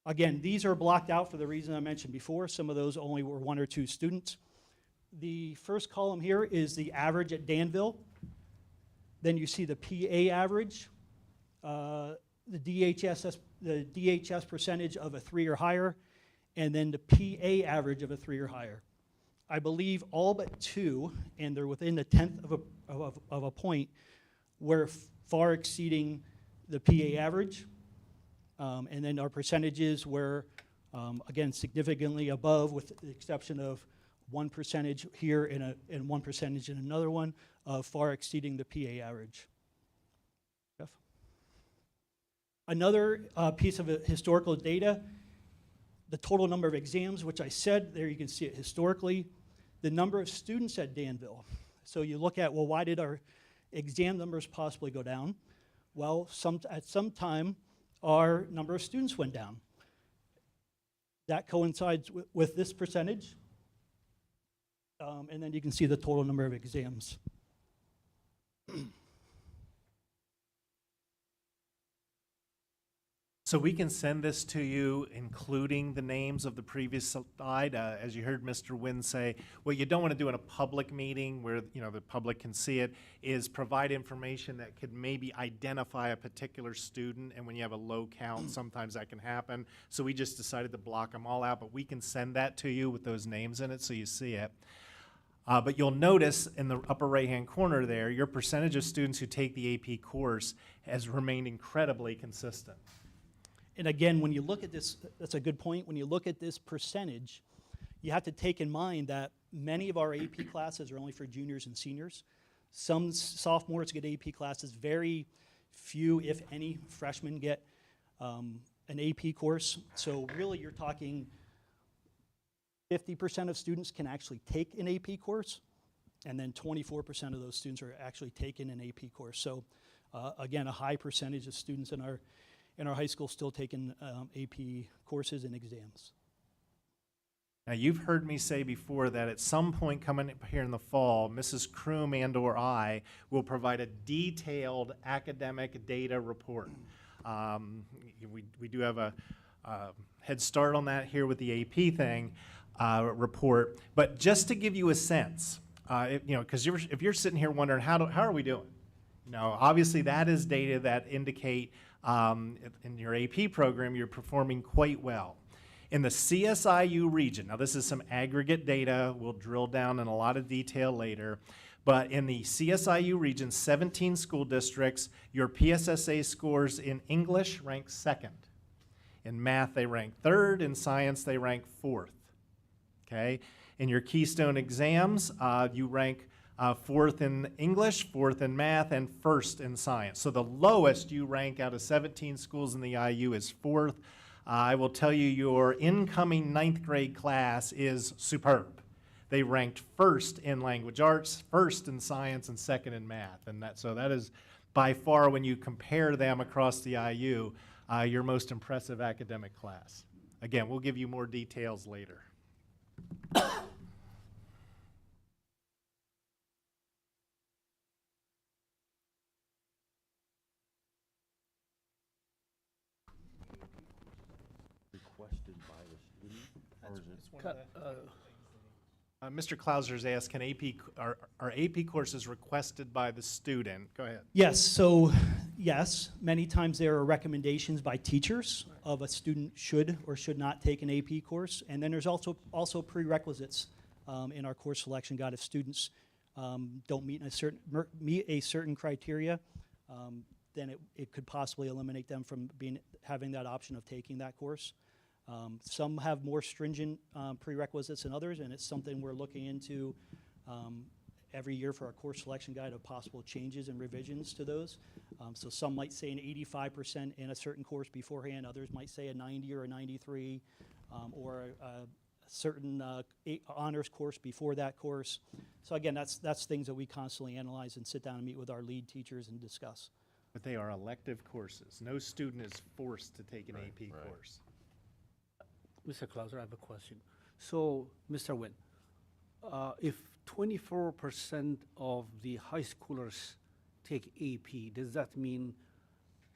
Again, these are blocked out for the reason I mentioned before. Some of those only were 1 or 2 students. The first column here is the average at Danville. Then you see the PA average, the DHS percentage of a 3 or higher, and then the PA average of a 3 or higher. I believe all but 2, and they're within the 10th of a point, were far exceeding the PA average. And then our percentages were, again, significantly above, with the exception of 1 percentage here and 1 percentage in another one, far exceeding the PA average. Jeff? Another piece of historical data, the total number of exams, which I said, there you can see it historically, the number of students at Danville. So you look at, well, why did our exam numbers possibly go down? Well, at some time, our number of students went down. That coincides with this percentage. And then you can see the total number of exams. So we can send this to you, including the names of the previous slide. As you heard Mr. Wynn say, what you don't want to do in a public meeting where, you know, the public can see it is provide information that could maybe identify a particular student. And when you have a low count, sometimes that can happen. So we just decided to block them all out, but we can send that to you with those names in it so you see it. But you'll notice in the upper right-hand corner there, your percentage of students who take the AP course has remained incredibly consistent. And again, when you look at this, that's a good point. When you look at this percentage, you have to take in mind that many of our AP classes are only for juniors and seniors. Some sophomores get AP classes. Very few, if any, freshmen get an AP course. So really, you're talking 50% of students can actually take an AP course, and then 24% of those students are actually taking an AP course. So again, a high percentage of students in our high school still taking AP courses and exams. Now, you've heard me say before that at some point coming up here in the fall, Mrs. Kroom and/or I will provide a detailed academic data report. We do have a head start on that here with the AP thing report, but just to give you a sense, you know, because if you're sitting here wondering how are we doing, you know, obviously that is data that indicate in your AP program you're performing quite well. In the CSIU region, now this is some aggregate data, we'll drill down in a lot of detail later, but in the CSIU region, 17 school districts, your PSSA scores in English rank second. In math, they rank third. In science, they rank fourth. Okay? In your Keystone exams, you rank fourth in English, fourth in math, and first in science. So the lowest you rank out of 17 schools in the IU is fourth. I will tell you your incoming 9th grade class is superb. They ranked first in language arts, first in science, and second in math. And so that is by far, when you compare them across the IU, your most impressive academic class. Again, we'll give you more details later. Requested by the student, or is it? Mr. Clauser's asked, can are AP courses requested by the student? Go ahead. Yes, so yes, many times there are recommendations by teachers of a student should or should not take an AP course. And then there's also prerequisites in our course selection guide. If students don't meet a certain criteria, then it could possibly eliminate them from having that option of taking that course. Some have more stringent prerequisites than others, and it's something we're looking into every year for our course selection guide of possible changes and revisions to those. So some might say an 85% in a certain course beforehand, others might say a 90 or a 93, or a certain honors course before that course. So again, that's things that we constantly analyze and sit down and meet with our lead teachers and discuss. But they are elective courses. No student is forced to take an AP course. Mr. Clauser, I have a question. So, Mr. Wynn, if 24% of the high schoolers take AP, does that mean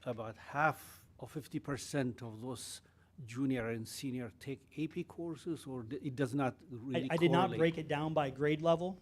about half or 50% of those junior and senior take AP courses, or it does not really I did not correlate? break it down by grade level,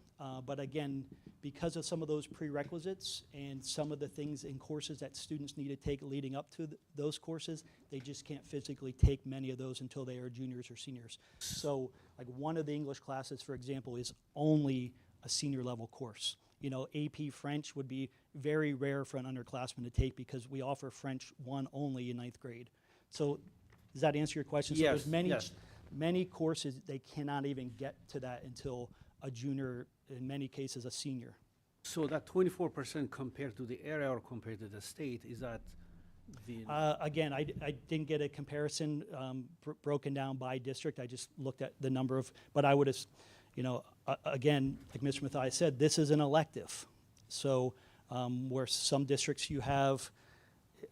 but again, because of some of those prerequisites and some of the things in courses that students need to take leading up to those courses, they just can't physically take many of those until they are juniors or seniors. So like one of the English classes, for example, is only a senior level course. You know, AP French would be very rare for an underclassman to take because we offer French 1 only in 9th grade. So does that answer your question? Yes, So there's yes. many courses, they cannot even get to that until a junior, in many cases, a senior. So that 24% compared to the area or compared to the state, is that the? Again, I didn't get a comparison broken down by district. I just looked at the number of, but I would have, you know, again, like Mr. Matthias said, this is an elective. So where some districts you have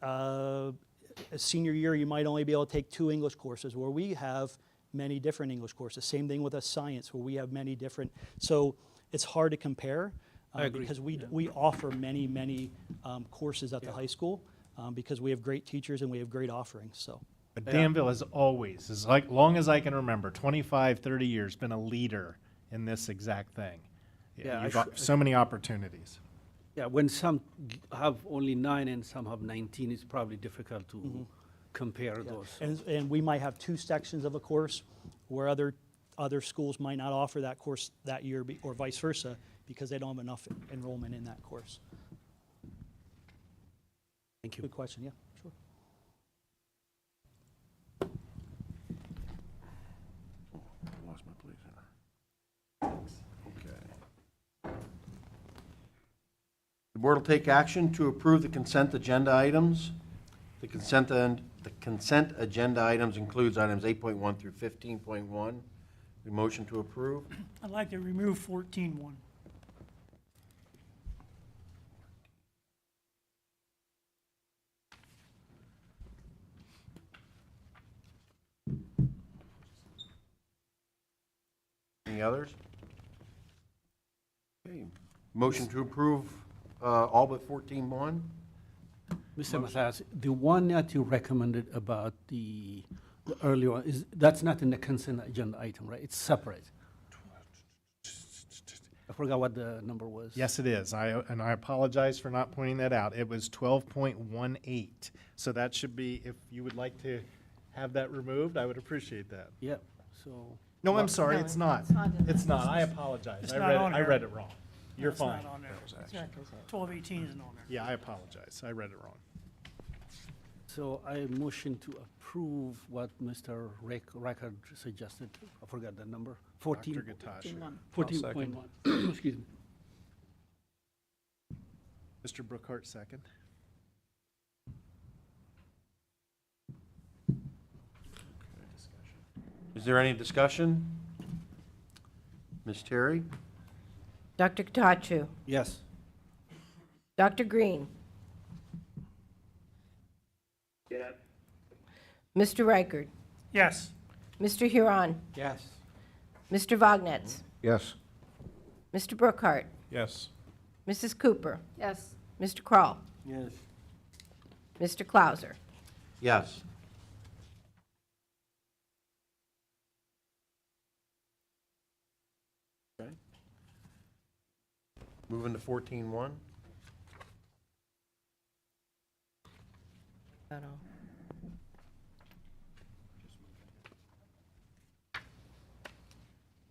a senior year, you might only be able to take 2 English courses, where we have many different English courses. Same thing with a science, where we have many different. So it's hard to compare I agree, because we yeah. we offer many courses at the high school. because we have great teachers and we have great offerings, so. But Danville has always, as like long as I can remember, 25, 30 years, been a leader in this exact thing. Yeah, You've got so many opportunities. Yeah, when some have only 9 and some have 19, it's probably difficult to compare those. And we might have 2 sections of a course where other schools might not offer that course that year, or vice versa, because they don't have enough enrollment in that course. Thank you. Good question, yeah, sure. Lost my place here. Okay. The board will take action to approve the consent agenda items. The consent agenda items includes items 8.1 through 15.1. The motion to approve. I'd like to remove 14.1. Any others? Okay. Motion to approve all but 14.1. Mr. Matthias, the one that you recommended about the earlier one, that's not in the consent agenda item, right? It's separate. I forgot what the number was. Yes, it is. And I apologize for not pointing that out. It was 12.18. So that should be, if you would like to have that removed, I would appreciate that. Yeah, so. No, I'm sorry, No, it's not. it's not in It's there. not. I apologize. It's I not read it, on I there. read it wrong. You're It's fine. not on there. It's not consent. 12.18 isn't on there. Yeah, I apologize. I read it wrong. So I motion to approve what Mr. Record suggested. I forgot the number. 14. Dr. Gatasha. 14.1. Excuse me. Mr. Brookhart, second. Is there any discussion? Ms. Terry? Dr. Katachu, Yes. Dr. Green, Yes. Mr. Reichard, Yes. Mr. Huron, Yes. Mr. Vognetz, Yes. Mr. Brookhart, Yes. Mrs. Cooper, Yes. Mr. Kroll, Yes. Mr. Clauser. Yes. Okay. Moving to 14.1.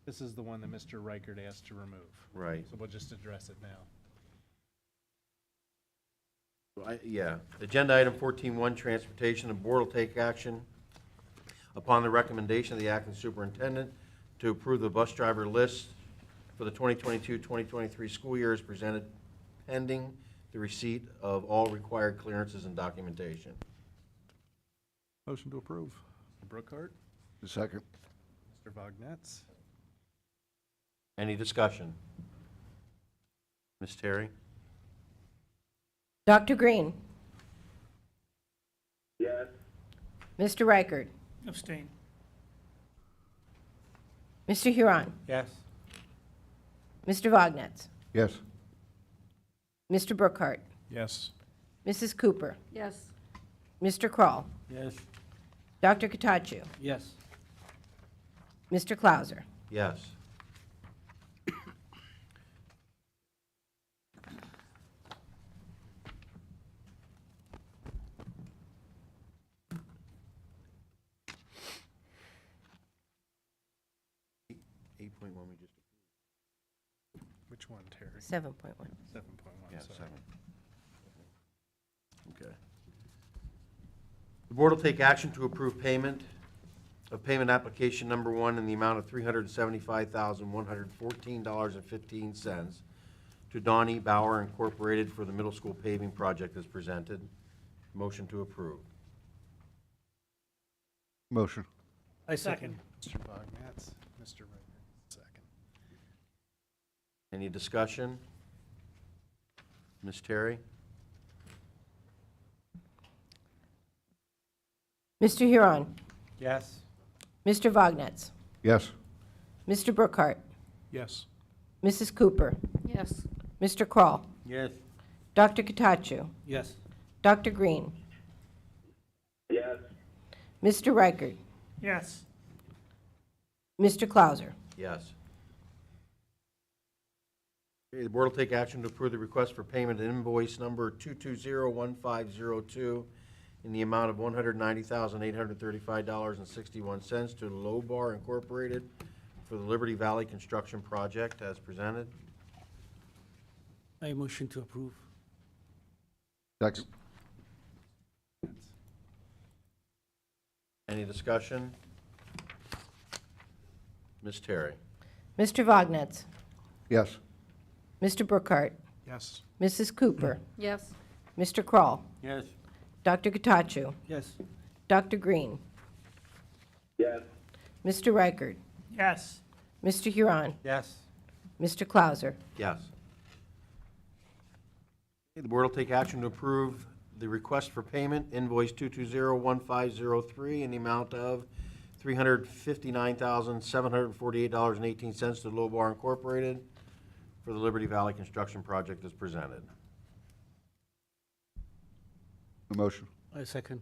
This is the one that Mr. Reichard asked to remove. Right. So we'll just address it now. Yeah. Agenda item 14.1, transportation. The board will take action upon the recommendation of the acting superintendent to approve the bus driver list for the 2022-2023 school year as presented, pending the receipt of all required clearances and documentation. Motion to approve. Mr. Brookhart, Second. Mr. Vognetz. Any discussion? Ms. Terry? Dr. Green, Yes. Mr. Reichard, Abstain. Mr. Huron, Yes. Mr. Vognetz, Yes. Mr. Brookhart, Yes. Mrs. Cooper, Yes. Mr. Kroll, Yes. Dr. Katachu, Yes. Mr. Clauser. Yes. Eight point one, we just, Which one, Terry? 7.1. 7.1. yeah, sorry. 7. Okay. The board will take action to approve payment of payment application number 1 in the amount of $375,114.15 to Donnie Bauer Incorporated for the middle school paving project as presented. Motion to approve. Motion. I second. Mr. Vognetz, Mr. Reichard, second. Any discussion? Ms. Terry? Mr. Huron, Yes. Mr. Vognetz, Yes. Mr. Brookhart, Yes. Mrs. Cooper, Yes. Mr. Kroll, Yes. Dr. Katachu, Yes. Dr. Green, Yes. Mr. Reichert, Yes. Mr. Clauser. Yes. Okay, the board will take action to approve the request for payment of invoice number 2201502 in the amount of $190,835.61 to Lobar Incorporated for the Liberty Valley Construction Project as presented. I motion to approve. Second. Any discussion? Ms. Terry? Mr. Vognetz, Yes. Mr. Brookhart, Yes. Mrs. Cooper, Yes. Mr. Kroll, Yes. Dr. Gatacho, Yes. Dr. Green, Yes. Mr. Reichert, Yes. Mr. Huron, Yes. Mr. Clauser. Yes. Okay, the board will take action to approve the request for payment, invoice 2201503, in the amount of $359,748.18 to Lobar Incorporated for the Liberty Valley Construction Project as presented. A motion. I second.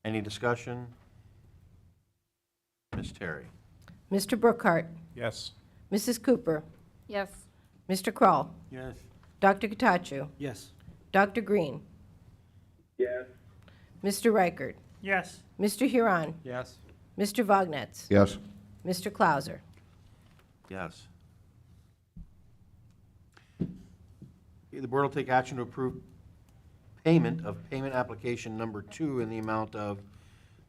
Any discussion? Ms. Terry? Mr. Brookhart, Yes. Mrs. Cooper, Yes. Mr. Kroll, Yes. Dr. Gatacho, Yes. Dr. Green, Yes. Mr. Reichert, Yes. Mr. Huron, Yes. Mr. Vognetz, Yes. Mr. Clauser. Yes. Okay, the board will take action to approve payment of payment application number 2 in the amount of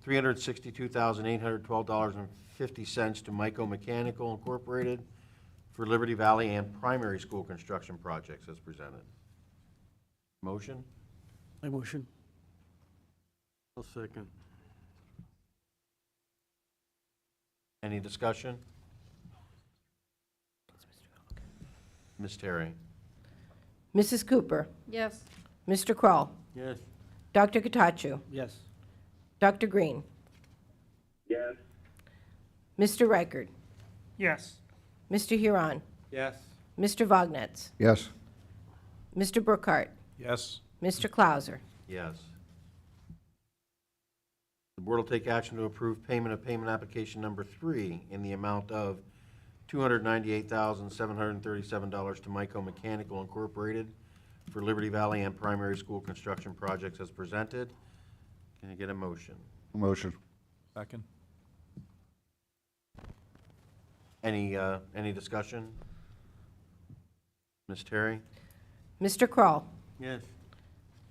$362,812.50 to Myco Mechanical Incorporated for Liberty Valley and primary school construction projects as presented. Motion? I motion. I'll second. Any discussion? Ms. Terry? Mrs. Cooper, Yes. Mr. Kroll, Yes. Dr. Gatacho, Yes. Dr. Green, Yes. Mr. Reichert, Yes. Mr. Huron, Yes. Mr. Vognetz, Yes. Mr. Brookhart, Yes. Mr. Clauser. Yes. The board will take action to approve payment of payment application number 3 in the amount of $298,737 to Myco Mechanical Incorporated for Liberty Valley and primary school construction projects as presented. Can I get a motion? A motion. Second. Any discussion? Ms. Terry? Mr. Kroll, Yes.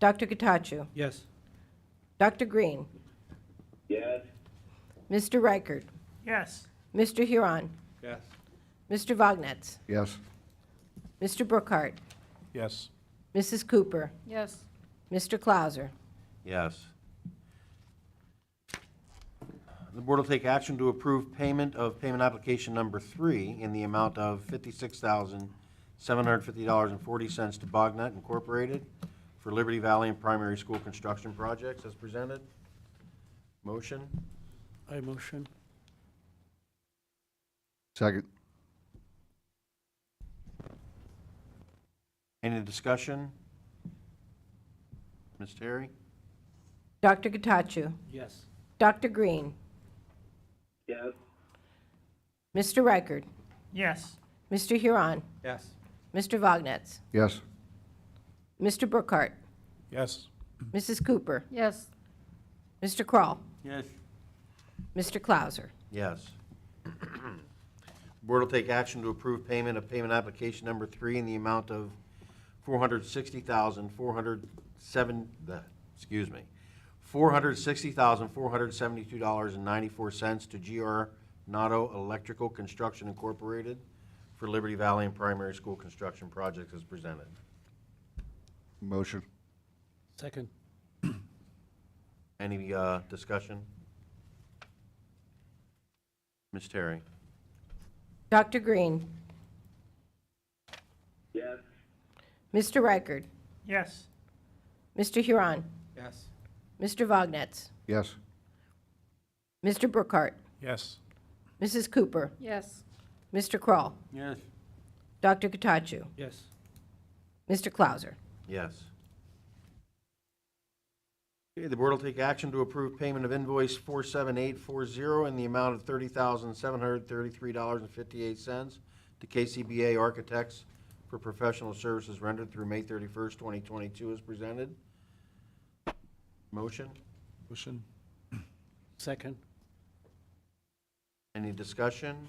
Dr. Gatacho, Yes. Dr. Green, Yes. Mr. Reichert, Yes. Mr. Huron, Yes. Mr. Vognetz, Yes. Mr. Brookhart, Yes. Mrs. Cooper, Yes. Mr. Clauser. Yes. The board will take action to approve payment of payment application number 3 in the amount of $56,750.40 to Bognet Incorporated for Liberty Valley and primary school construction projects as presented. Motion? I motion. Second. Any discussion? Ms. Terry? Dr. Gatacho, Yes. Dr. Green, Yes. Mr. Reichert, Yes. Mr. Huron, Yes. Mr. Vognetz, Yes. Mr. Brookhart, Yes. Mrs. Cooper, Yes. Mr. Kroll, Yes. Mr. Clauser. Yes. Board will take action to approve payment of payment application number 3 in the amount of $460,472.94 to GR Nato Electrical Construction Incorporated for Liberty Valley and primary school construction projects as presented. Motion. Second. Any discussion? Ms. Terry? Dr. Green, Yes. Mr. Reichert, Yes. Mr. Huron, Yes. Mr. Vognetz, Yes. Mr. Brookhart, Yes. Mrs. Cooper, Yes. Mr. Kroll, Yes. Dr. Gatacho, Yes. Mr. Clauser. Yes. Okay, the board will take action to approve payment of invoice 47840 in the amount of $30,733.58 to KCBA Architects for professional services rendered through May 31st, 2022 as presented. Motion? Motion. Second. Any discussion?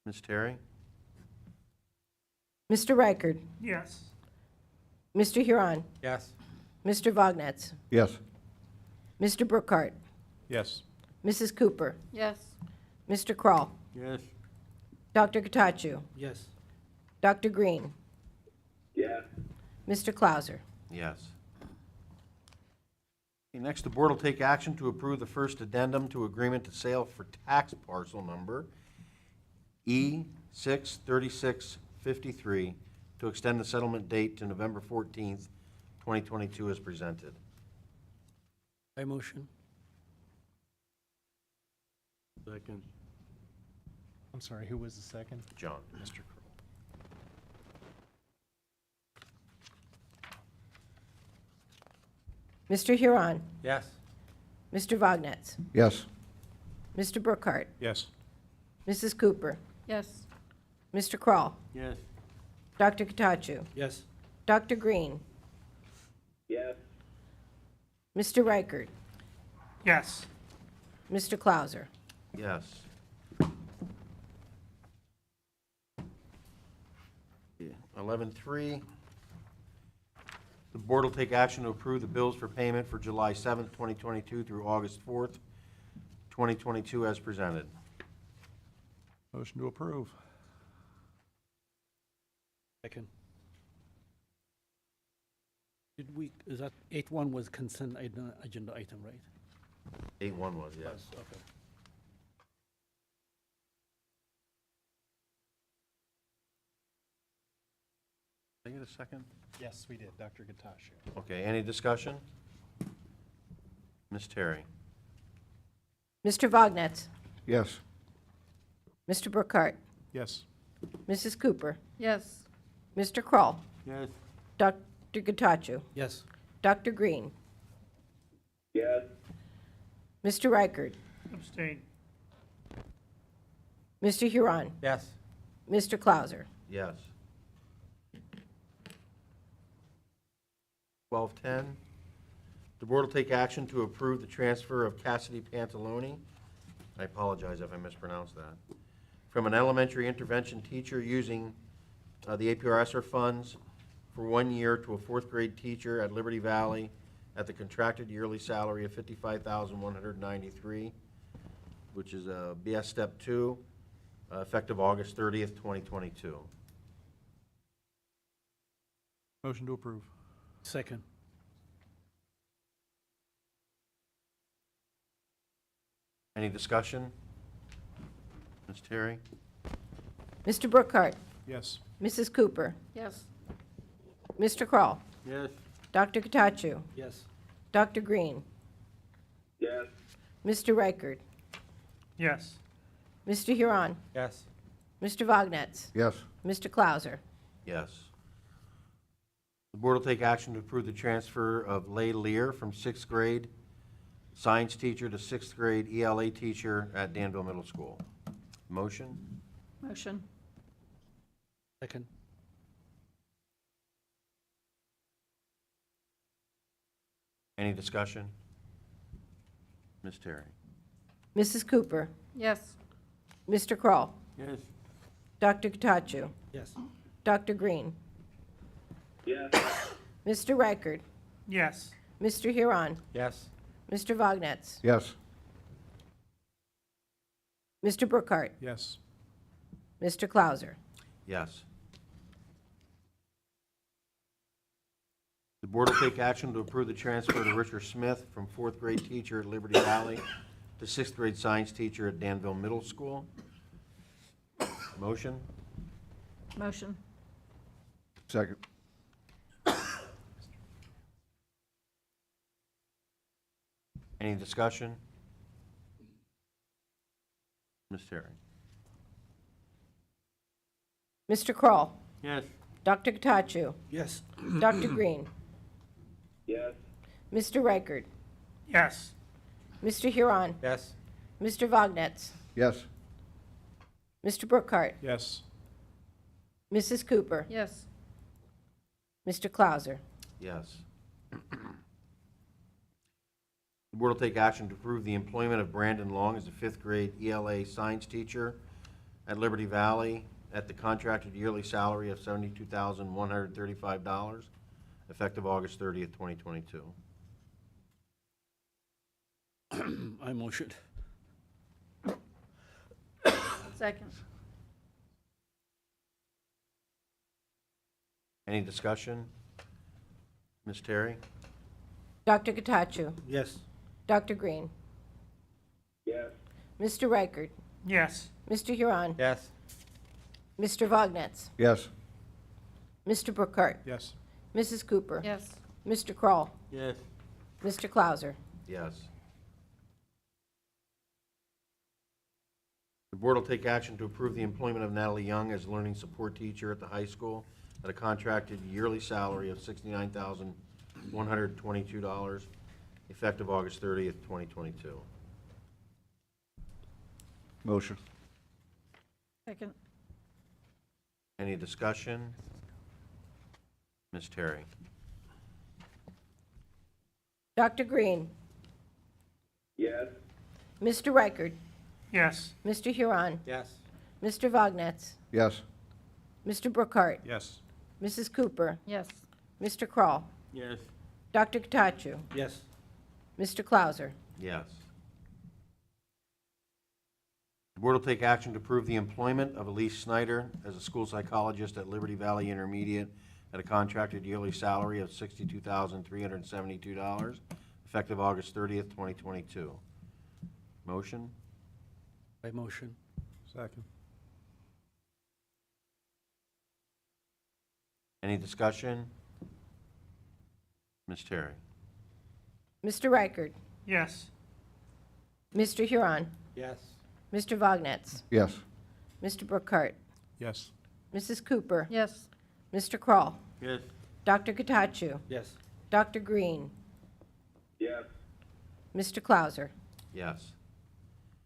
Ms. Terry? Mr. Reichard. Yes. Mr. Huron. Yes. Mr. Vognetz. Yes. Mr. Brookhart. Yes. Mrs. Cooper. Yes. Mr. Kroll. Yes. Dr. Gatachu. Yes. Dr. Green. Yes. Mr. Clauser. Yes. Okay, next, the board will take action to approve the first addendum to agreement to sale for tax parcel number E63653 to extend the settlement date to November 14th, 2022 as presented. I motion. Second. I'm sorry, who was the second? John. Mr. Kroll. Mr. Huron. Yes. Mr. Vognetz. Yes. Mr. Brookhart. Yes. Mrs. Cooper. Yes. Mr. Kroll. Yes. Dr. Gatachu. Yes. Dr. Green. Yes. Mr. Reichard. Yes. Mr. Clauser. Yes. 11.3, the board will take action to approve the bills for payment for July 7th, 2022 through August 4th, 2022 as presented. Motion to approve. Second. Did we, is that 8.1 was consent agenda item, right? 8.1 was, yes. Okay. Did I get a second? Yes, we did, Dr. Gatachu. Okay, any discussion? Ms. Terry? Mr. Vognetz. Yes. Mr. Brookhart. Yes. Mrs. Cooper. Yes. Mr. Kroll. Yes. Dr. Gatachu. Yes. Dr. Green. Yes. Mr. Reichard. Abstain. Mr. Huron. Yes. Mr. Clauser. Yes. 12.10, the board will take action to approve the transfer of Cassidy Pantaloni, I apologize if I mispronounced that, from an elementary intervention teacher using the APRSR funds for 1 year to a fourth grade teacher at Liberty Valley at the contracted yearly salary of $55,193, which is a BS Step 2, effective August 30th, 2022. Motion to approve. Second. Any discussion? Ms. Terry? Mr. Brookhart. Yes. Mrs. Cooper. Yes. Mr. Kroll. Yes. Dr. Gatachu. Yes. Dr. Green. Yes. Mr. Reichard. Yes. Mr. Huron. Yes. Mr. Vognetz. Yes. Mr. Clauser. Yes. The board will take action to approve the transfer of Lay Lear from 6th grade science teacher to 6th grade ELA teacher at Danville Middle School. Motion? Motion. Second. Any discussion? Ms. Terry? Mrs. Cooper. Yes. Mr. Kroll. Yes. Dr. Gatachu. Yes. Dr. Green. Yes. Mr. Reichard. Yes. Mr. Huron. Yes. Mr. Vognetz. Yes. Mr. Brookhart. Yes. Mr. Clauser. Yes. The board will take action to approve the transfer to Richard Smith from 4th grade teacher at Liberty Valley to 6th grade science teacher at Danville Middle School. Motion? Motion. Second. Any discussion? Ms. Terry? Mr. Kroll. Yes. Dr. Katachu, Yes. Dr. Green, Yes. Mr. Reichert, Yes. Mr. Huron, Yes. Mr. Vognetz, Yes. Mr. Brookhart, Yes. Mrs. Cooper, Yes. Mr. Clauser. Yes. The board will take action to approve the employment of Brandon Long as a fifth grade ELA science teacher at Liberty Valley at the contracted yearly salary of $72,135, effective August 30th, 2022. I motioned. Second. Any discussion? Ms. Terry? Dr. Katachu, Yes. Dr. Green, Yes. Mr. Reichert, Yes. Mr. Huron, Yes. Mr. Vognetz, Yes. Mr. Brookhart, Yes. Mrs. Cooper, Yes. Mr. Kroll, Yes. Mr. Clauser. Yes. The board will take action to approve the employment of Natalie Young as learning support teacher at the high school at a contracted yearly salary of $69,122, effective August 30th, 2022. Motion. Second. Any discussion? Ms. Terry? Dr. Green, Yes. Mr. Reichert, Yes. Mr. Huron, Yes. Mr. Vognetz, Yes. Mr. Brookhart, Yes. Mrs. Cooper, Yes. Mr. Kroll, Yes. Dr. Katachu, Yes. Mr. Clauser. Yes. The board will take action to approve the employment of Elise Snyder as a school psychologist at Liberty Valley Intermediate at a contracted yearly salary of $62,372, effective August 30th, 2022. Motion? I motion. Second. Any discussion? Ms. Terry? Mr. Reichert, Yes. Mr. Huron, Yes. Mr. Vognetz, Yes. Mr. Brookhart, Yes. Mrs. Cooper, Yes. Mr. Kroll, Yes. Dr. Katachu, Yes. Dr. Green, Yes. Mr. Clauser. Yes.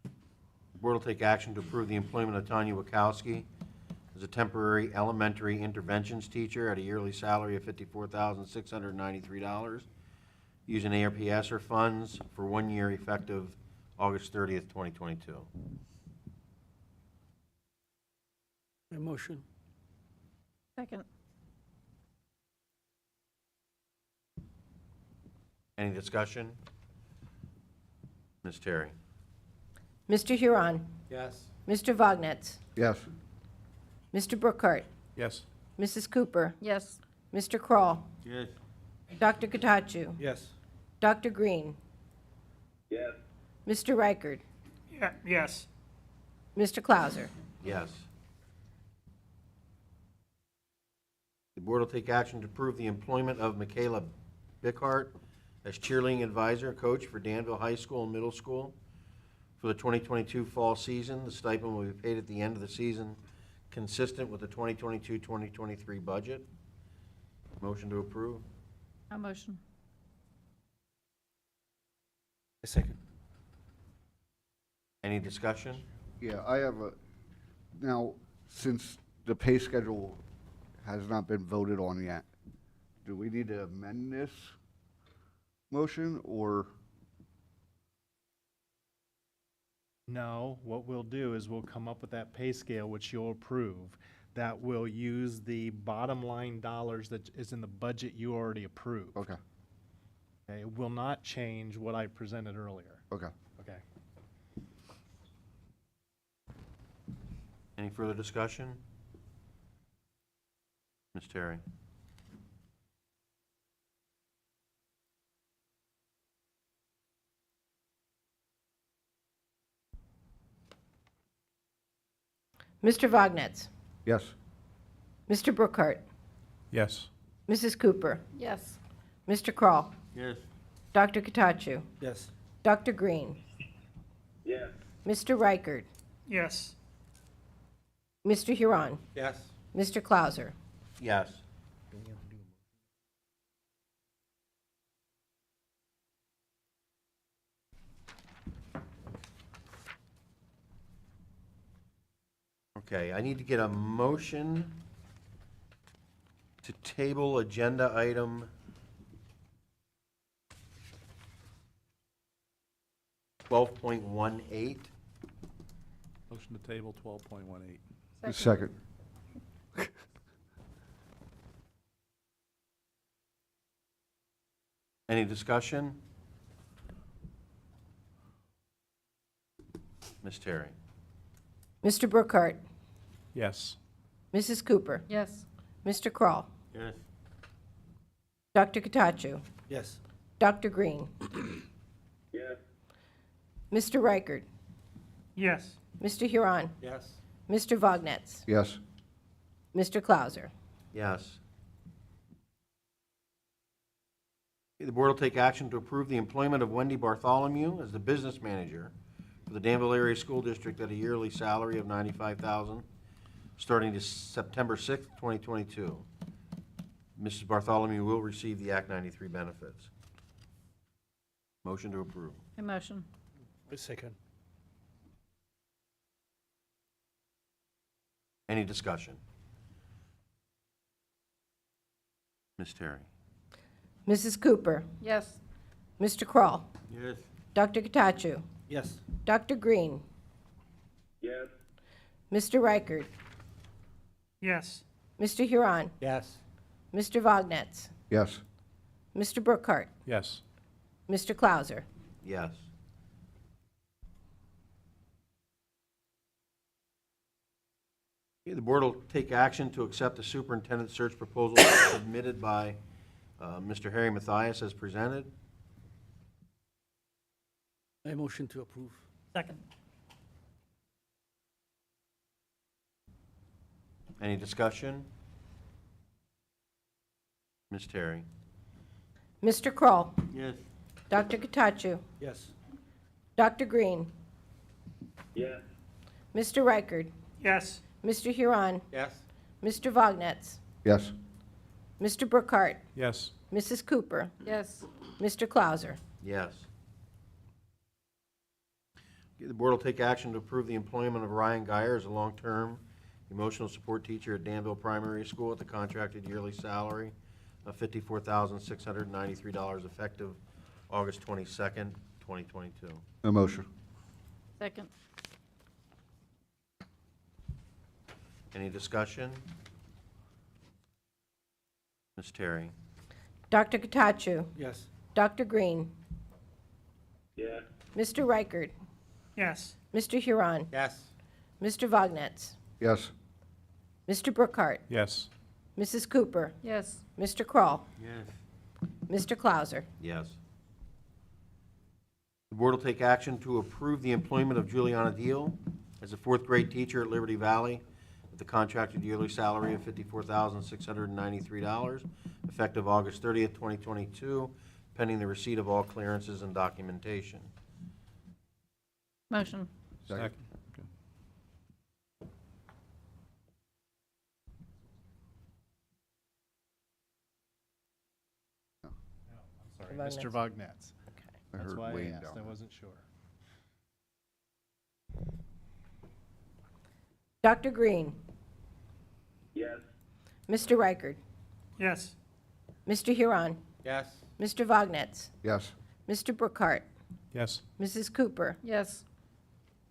The board will take action to approve the employment of Tanya Wakowski as a temporary elementary interventions teacher at a yearly salary of $54,693, using ARPSR funds for 1 year effective August 30th, 2022. I motion. Second. Any discussion? Ms. Terry? Mr. Huron, Yes. Mr. Vognetz, Yes. Mr. Brookhart, Yes. Mrs. Cooper, Yes. Mr. Kroll, Yes. Dr. Katachu, Yes. Dr. Green, Yes. Mr. Reichert, Yes. Mr. Clauser. Yes. The board will take action to approve the employment of Michaela Bickhart as cheerleading advisor and coach for Danville High School and Middle School for the 2022 fall season. The stipend will be paid at the end of the season, consistent with the 2022-2023 budget. Motion to approve? I motion. I second. Any discussion? Yeah, I have a, now, since the pay schedule has not been voted on yet, do we need to amend this motion, or? No, what we'll do is we'll come up with that pay scale, which you'll approve, that will use the bottom line dollars that is in the budget you already approved. Okay, Okay, it will not change what I presented earlier. okay. Okay. Any further discussion? Ms. Terry? Mr. Vognetz, Yes. Mr. Brookhart, Yes. Mrs. Cooper, Yes. Mr. Kroll, Yes. Dr. Katachu, Yes. Dr. Green, Yes. Mr. Reichert, Yes. Mr. Huron, Yes. Mr. Clauser. Yes. Okay, I need to get a motion to table agenda item 12.18. Motion to table 12.18. Second. Any discussion? Ms. Terry? Mr. Brookhart, Yes. Mrs. Cooper, Yes. Mr. Kroll, Yes. Dr. Katachu, Yes. Dr. Green, Yes. Mr. Reichert, Yes. Mr. Huron, Yes. Mr. Vognetz, Yes. Mr. Clauser. Yes. Okay, the board will take action to approve the employment of Wendy Bartholomew as the business manager for the Danville Area School District at a yearly salary of $95,000, starting to September 6th, 2022. Mrs. Bartholomew will receive the Act 93 benefits. Motion to approve. A motion. A second. Any discussion? Ms. Terry? Mrs. Cooper, Yes. Mr. Kroll, Yes. Dr. Katachu, Yes. Dr. Green, Yes. Mr. Reichert, Yes. Mr. Huron, Yes. Mr. Vognetz, Yes. Mr. Brookhart, Yes. Mr. Clauser. Yes. Okay, the board will take action to accept the superintendent search proposal submitted by Mr. Harry Mathias as presented. A motion to approve. Second. Any discussion? Ms. Terry? Mr. Kroll, Yes. Dr. Katachu, Yes. Dr. Green, Yes. Mr. Reichert, Yes. Mr. Huron, Yes. Mr. Vognetz, Yes. Mr. Brookhart, Yes. Mrs. Cooper, Yes. Mr. Clauser. Yes. Okay, the board will take action to approve the employment of Ryan Geyer as a long-term emotional support teacher at Danville Primary School at the contracted yearly salary of $54,693 effective August 22nd, 2022. A motion. Second. Any discussion? Ms. Terry? Dr. Katachu, Yes. Dr. Green, Yes. Mr. Reichert, Yes. Mr. Huron, Yes. Mr. Vognetz, Yes. Mr. Brookhart, Yes. Mrs. Cooper, Yes. Mr. Kroll, Yes. Mr. Clauser. Yes. The board will take action to approve the employment of Juliana Deal as a fourth grade teacher at Liberty Valley with the contracted yearly salary of $54,693, effective August 30th, 2022, pending the receipt of all clearances and documentation. Motion. Second. Okay. Sorry, Vognetz. Mr. Vognetz. I That's heard why I Wayne asked, down I there. wasn't sure. Dr. Green, Yes. Mr. Reichert, Yes. Mr. Huron, Yes. Mr. Vognetz, Yes. Mr. Brookhart, Yes. Mrs. Cooper, Yes.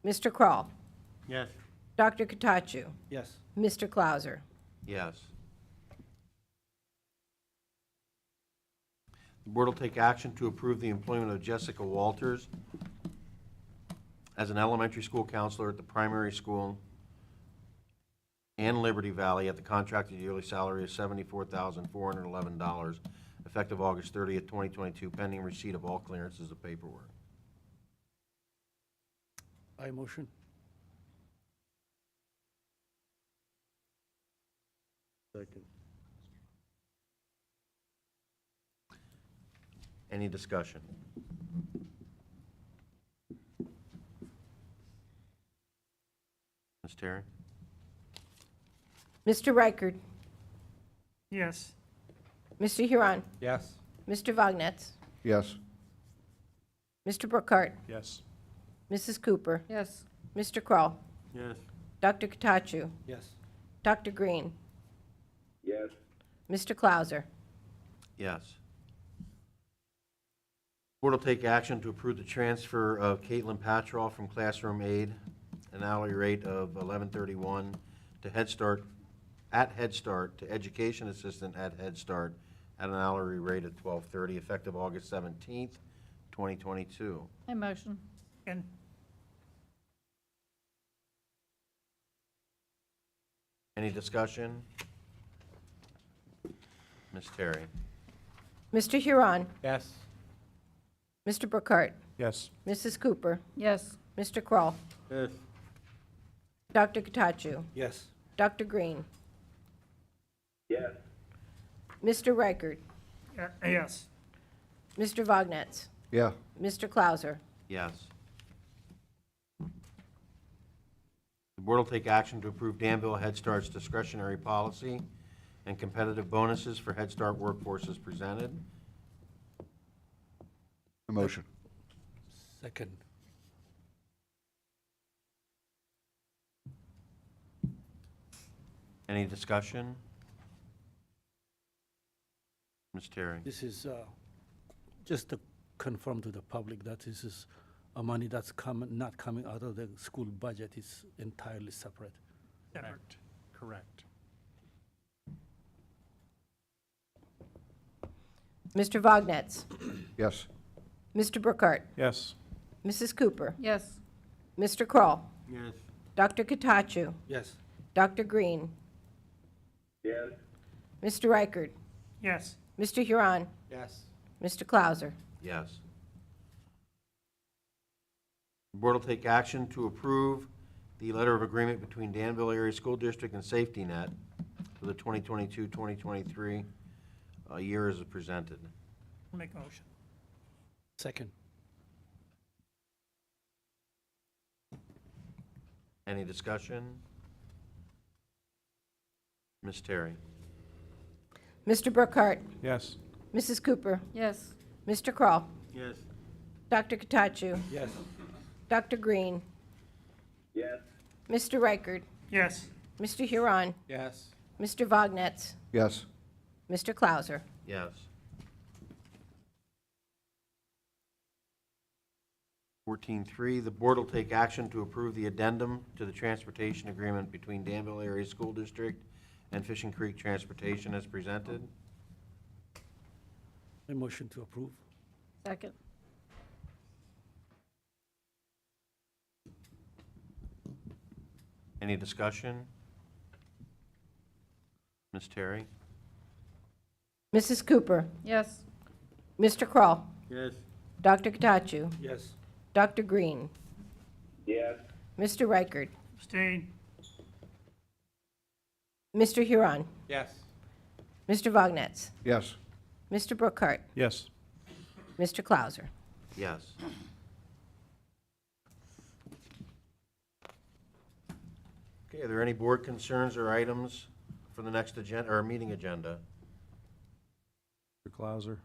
Mr. Kroll, Yes. Dr. Katachu, Yes. Mr. Clauser. Yes. The board will take action to approve the employment of Jessica Walters as an elementary school counselor at the primary school and Liberty Valley at the contracted yearly salary of $74,411, effective August 30th, 2022, pending receipt of all clearances of paperwork. I motion. Any discussion? Ms. Terry? Mr. Reichert, Yes. Mr. Huron, Yes. Mr. Vognetz, Yes. Mr. Brookhart, Yes. Mrs. Cooper, Yes. Mr. Kroll, Yes. Dr. Katachu, Yes. Dr. Green, Yes. Mr. Clauser. Yes. Board will take action to approve the transfer of Caitlin Patrol from classroom aide, an hourly rate of $11.31 to Head Start, at Head Start, to education assistant at Head Start at an hourly rate of $12.30, effective August 17th, 2022. I motion. And Any discussion? Ms. Terry? Mr. Huron, Yes. Mr. Brookhart, Yes. Mrs. Cooper, Yes. Mr. Kroll, Yes. Dr. Katachu, Yes. Dr. Green, Yes. Mr. Reichert, yes. Mr. Vognetz, Yeah. Mr. Clauser. Yes. The board will take action to approve Danville Head Start's discretionary policy and competitive bonuses for Head Start workforce as presented. A motion. Second. Any discussion? Ms. Terry? This is just to confirm to the public that this is a money that's not coming out of the school budget. It's entirely separate. Correct. Correct. Mr. Vognetz, Yes. Mr. Brookhart, Yes. Mrs. Cooper, Yes. Mr. Kroll, Yes. Dr. Katachu, Yes. Dr. Green, Yes. Mr. Reichert, Yes. Mr. Huron, Yes. Mr. Clauser. Yes. The board will take action to approve the letter of agreement between Danville Area School District and Safety Net for the 2022-2023 year as presented. Make a motion. Second. Any discussion? Ms. Terry? Mr. Brookhart, Yes. Mrs. Cooper, Yes. Mr. Kroll, Yes. Dr. Katachu, Yes. Dr. Green, Yes. Mr. Reichert, Yes. Mr. Huron, Yes. Mr. Vognetz, Yes. Mr. Clauser. Yes. 14.3, the board will take action to approve the addendum to the transportation agreement between Danville Area School District and Fishing Creek Transportation as presented. I motion to approve. Second. Any discussion? Ms. Terry? Mrs. Cooper, Yes. Mr. Kroll, Yes. Dr. Katachu, Yes. Dr. Green, Yes. Mr. Reichert, Abstain. Mr. Huron, Yes. Mr. Vognetz, Yes. Mr. Brookhart, Yes. Mr. Clauser. Yes. Okay, are there any board concerns or items for the next agenda, or meeting agenda? Mr. Clauser,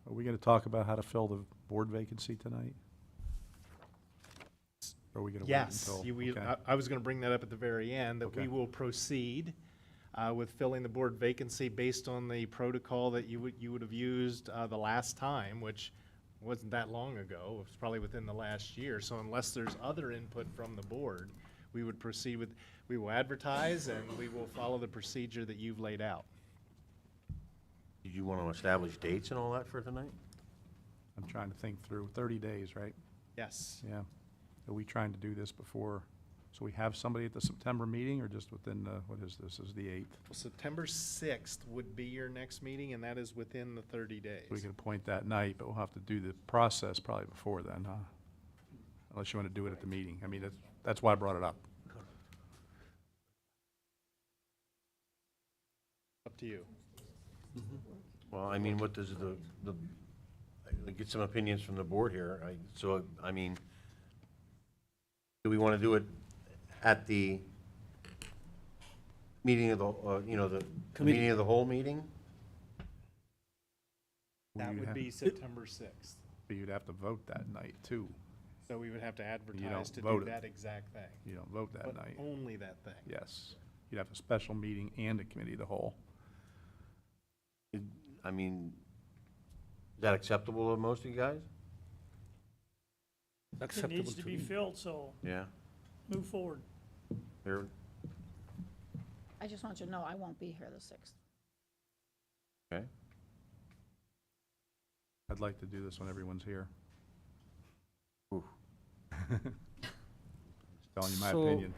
are we going to talk about how to fill the board vacancy tonight? Or are we going to wait Yes, until? okay. I was going to bring that up at the very end, that Okay. we will proceed with filling the board vacancy based on the protocol that you would have used the last time, which wasn't that long ago. It was probably within the last year. So unless there's other input from the board, we would proceed with, we will advertise and we will follow the procedure that you've laid out. Did you want to establish dates and all that for tonight? I'm trying to think through, 30 days, right? Yes. Yeah. Are we trying to do this before, so we have somebody at the September meeting, or just within the, what is this, is the 8th? Well, September 6th would be your next meeting, and that is within the 30 days. We could appoint that night, but we'll have to do the process probably before then, huh? Unless you want to do it at the meeting. I mean, that's why I brought it up. Up to you. Well, I mean, what does I get some opinions from the board here. I mean, do we want to do it at the meeting of the, the Committee. meeting of the whole meeting? That You'd would have- be September 6th. But you'd have to vote that night, too. So we would have to advertise to do vote it. that exact thing. You don't vote that But night. only that thing. Yes. You'd have a special meeting and a committee of the whole. I mean, is that acceptable to most of you guys? It Acceptable needs to be me. filled, so Yeah. move forward. There, I just want you to know I won't be here the 6th. okay. I'd like to do this when everyone's here. Ooh. Just telling you my So, opinion.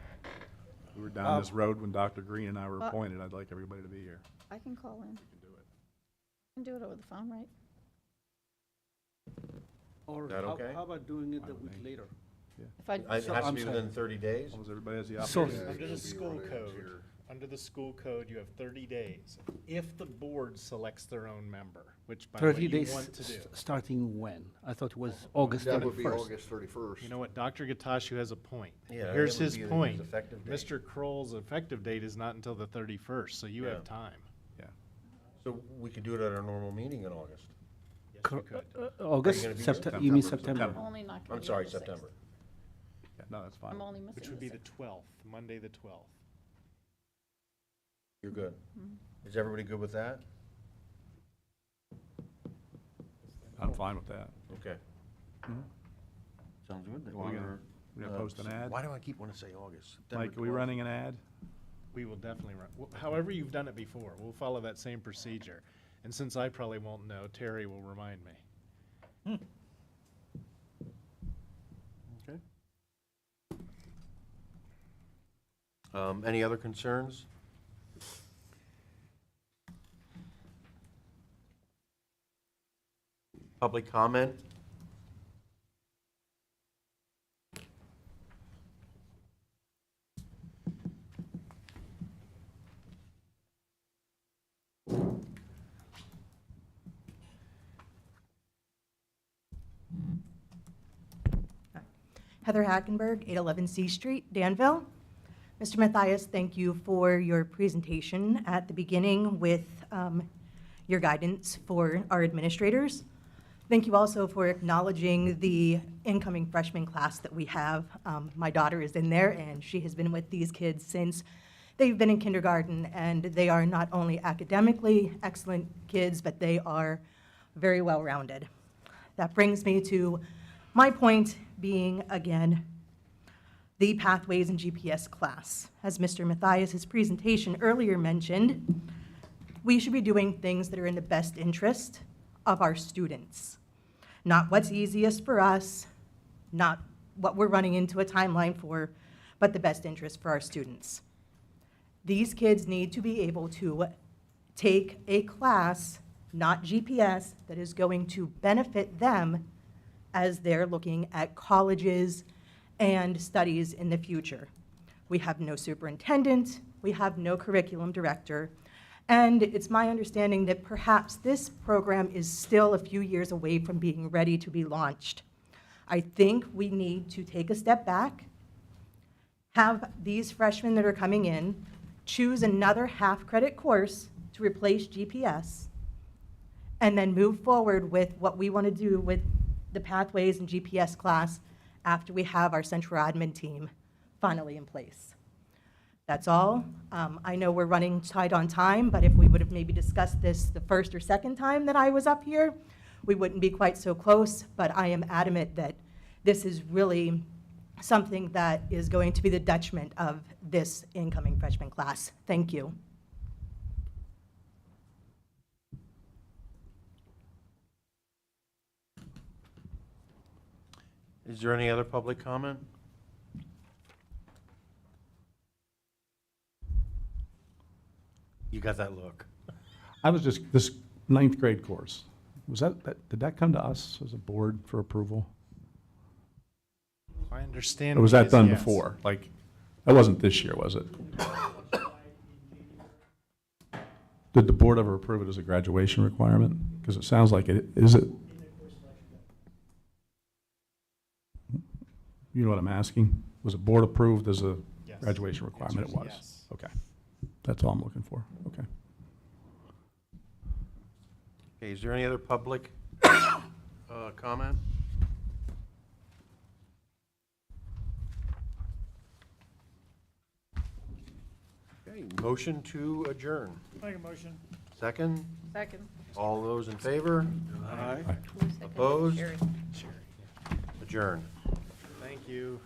We were down this road when Dr. Green and I were appointed. I'd like everybody to be here. I can call in. We can do it. I can do it over the phone, right? Or that okay? how about doing it Fine a with week me. later? If I, It has to I'm be sorry. within 30 days? As long as everybody has the So- opportunity. Under the school code, you have 30 days. If the board selects their own member, which by the way 30 you days, want to do. starting when? I thought it was August That would be 31st. August 31st. You know what, Dr. Gatashu has a point. Yeah, Here's that would his be his point. effective date. Mr. Kroll's effective date is not until the 31st, so you Yeah. have time. Yeah. So we could do it at our normal meeting in August? Yes, you could. Are August, you gonna be September, here? you mean September. September? I'm only not I'm going to be sorry, here the 6th. September. Yeah, no, that's fine. I'm only Which missing would the be the 6th. 12th, Monday the 12th. You're good. Is everybody good with that? I'm fine with that. Okay. Mhm. Sounds good. They Are we want gonna- we gonna post an ad? Why do I keep wanting to say August? September Mike, are we 12th? running an ad? We will definitely run, however you've done it before, we'll follow that same procedure. And since I probably won't know, Terry will remind me. Okay. Any other concerns? Public comment? Heather Hackenberg, 811 C Street, Danville. Mr. Matthias, thank you for your presentation at the beginning with your guidance for our administrators. Thank you also for acknowledging the incoming freshman class that we have. My daughter is in there, and she has been with these kids since they've been in kindergarten, and they are not only academically excellent kids, but they are very well-rounded. That brings me to my point being, again, the Pathways and GPS class. As Mr. Matthias' presentation earlier mentioned, we should be doing things that are in the best interest of our students. Not what's easiest for us, not what we're running into a timeline for, but the best interest for our students. These kids need to be able to take a class, not GPS, that is going to benefit them as they're looking at colleges and studies in the future. We have no superintendent, we have no curriculum director, and it's my understanding that perhaps this program is still a few years away from being ready to be launched. I think we need to take a step back, have these freshmen that are coming in choose another half-credit course to replace GPS, and then move forward with what we want to do with the Pathways and GPS class after we have our central admin team finally in place. That's all. I know we're running tight on time, but if we would have maybe discussed this the first or second time that I was up here, we wouldn't be quite so close, but I am adamant that this is really something that is going to be the detriment of this incoming freshman class. Thank you. Is there any other public comment? You got that look. I was just, this ninth grade course, was that, did that come to us as a board for approval? My understanding Or was that is done yes. before? Like, that wasn't this year, was it? Did the board ever approve it as a graduation requirement? Because it sounds like it, is it? You know what I'm asking? Was it board approved as a Yes. graduation requirement? It Answer was? is yes. Okay. That's all I'm looking for. Okay. Okay, is there any other public comment? Okay, motion to adjourn. Make a motion. Second, Second. all those in favor? Aye. Opposed? Sherry. Adjourn. Thank you.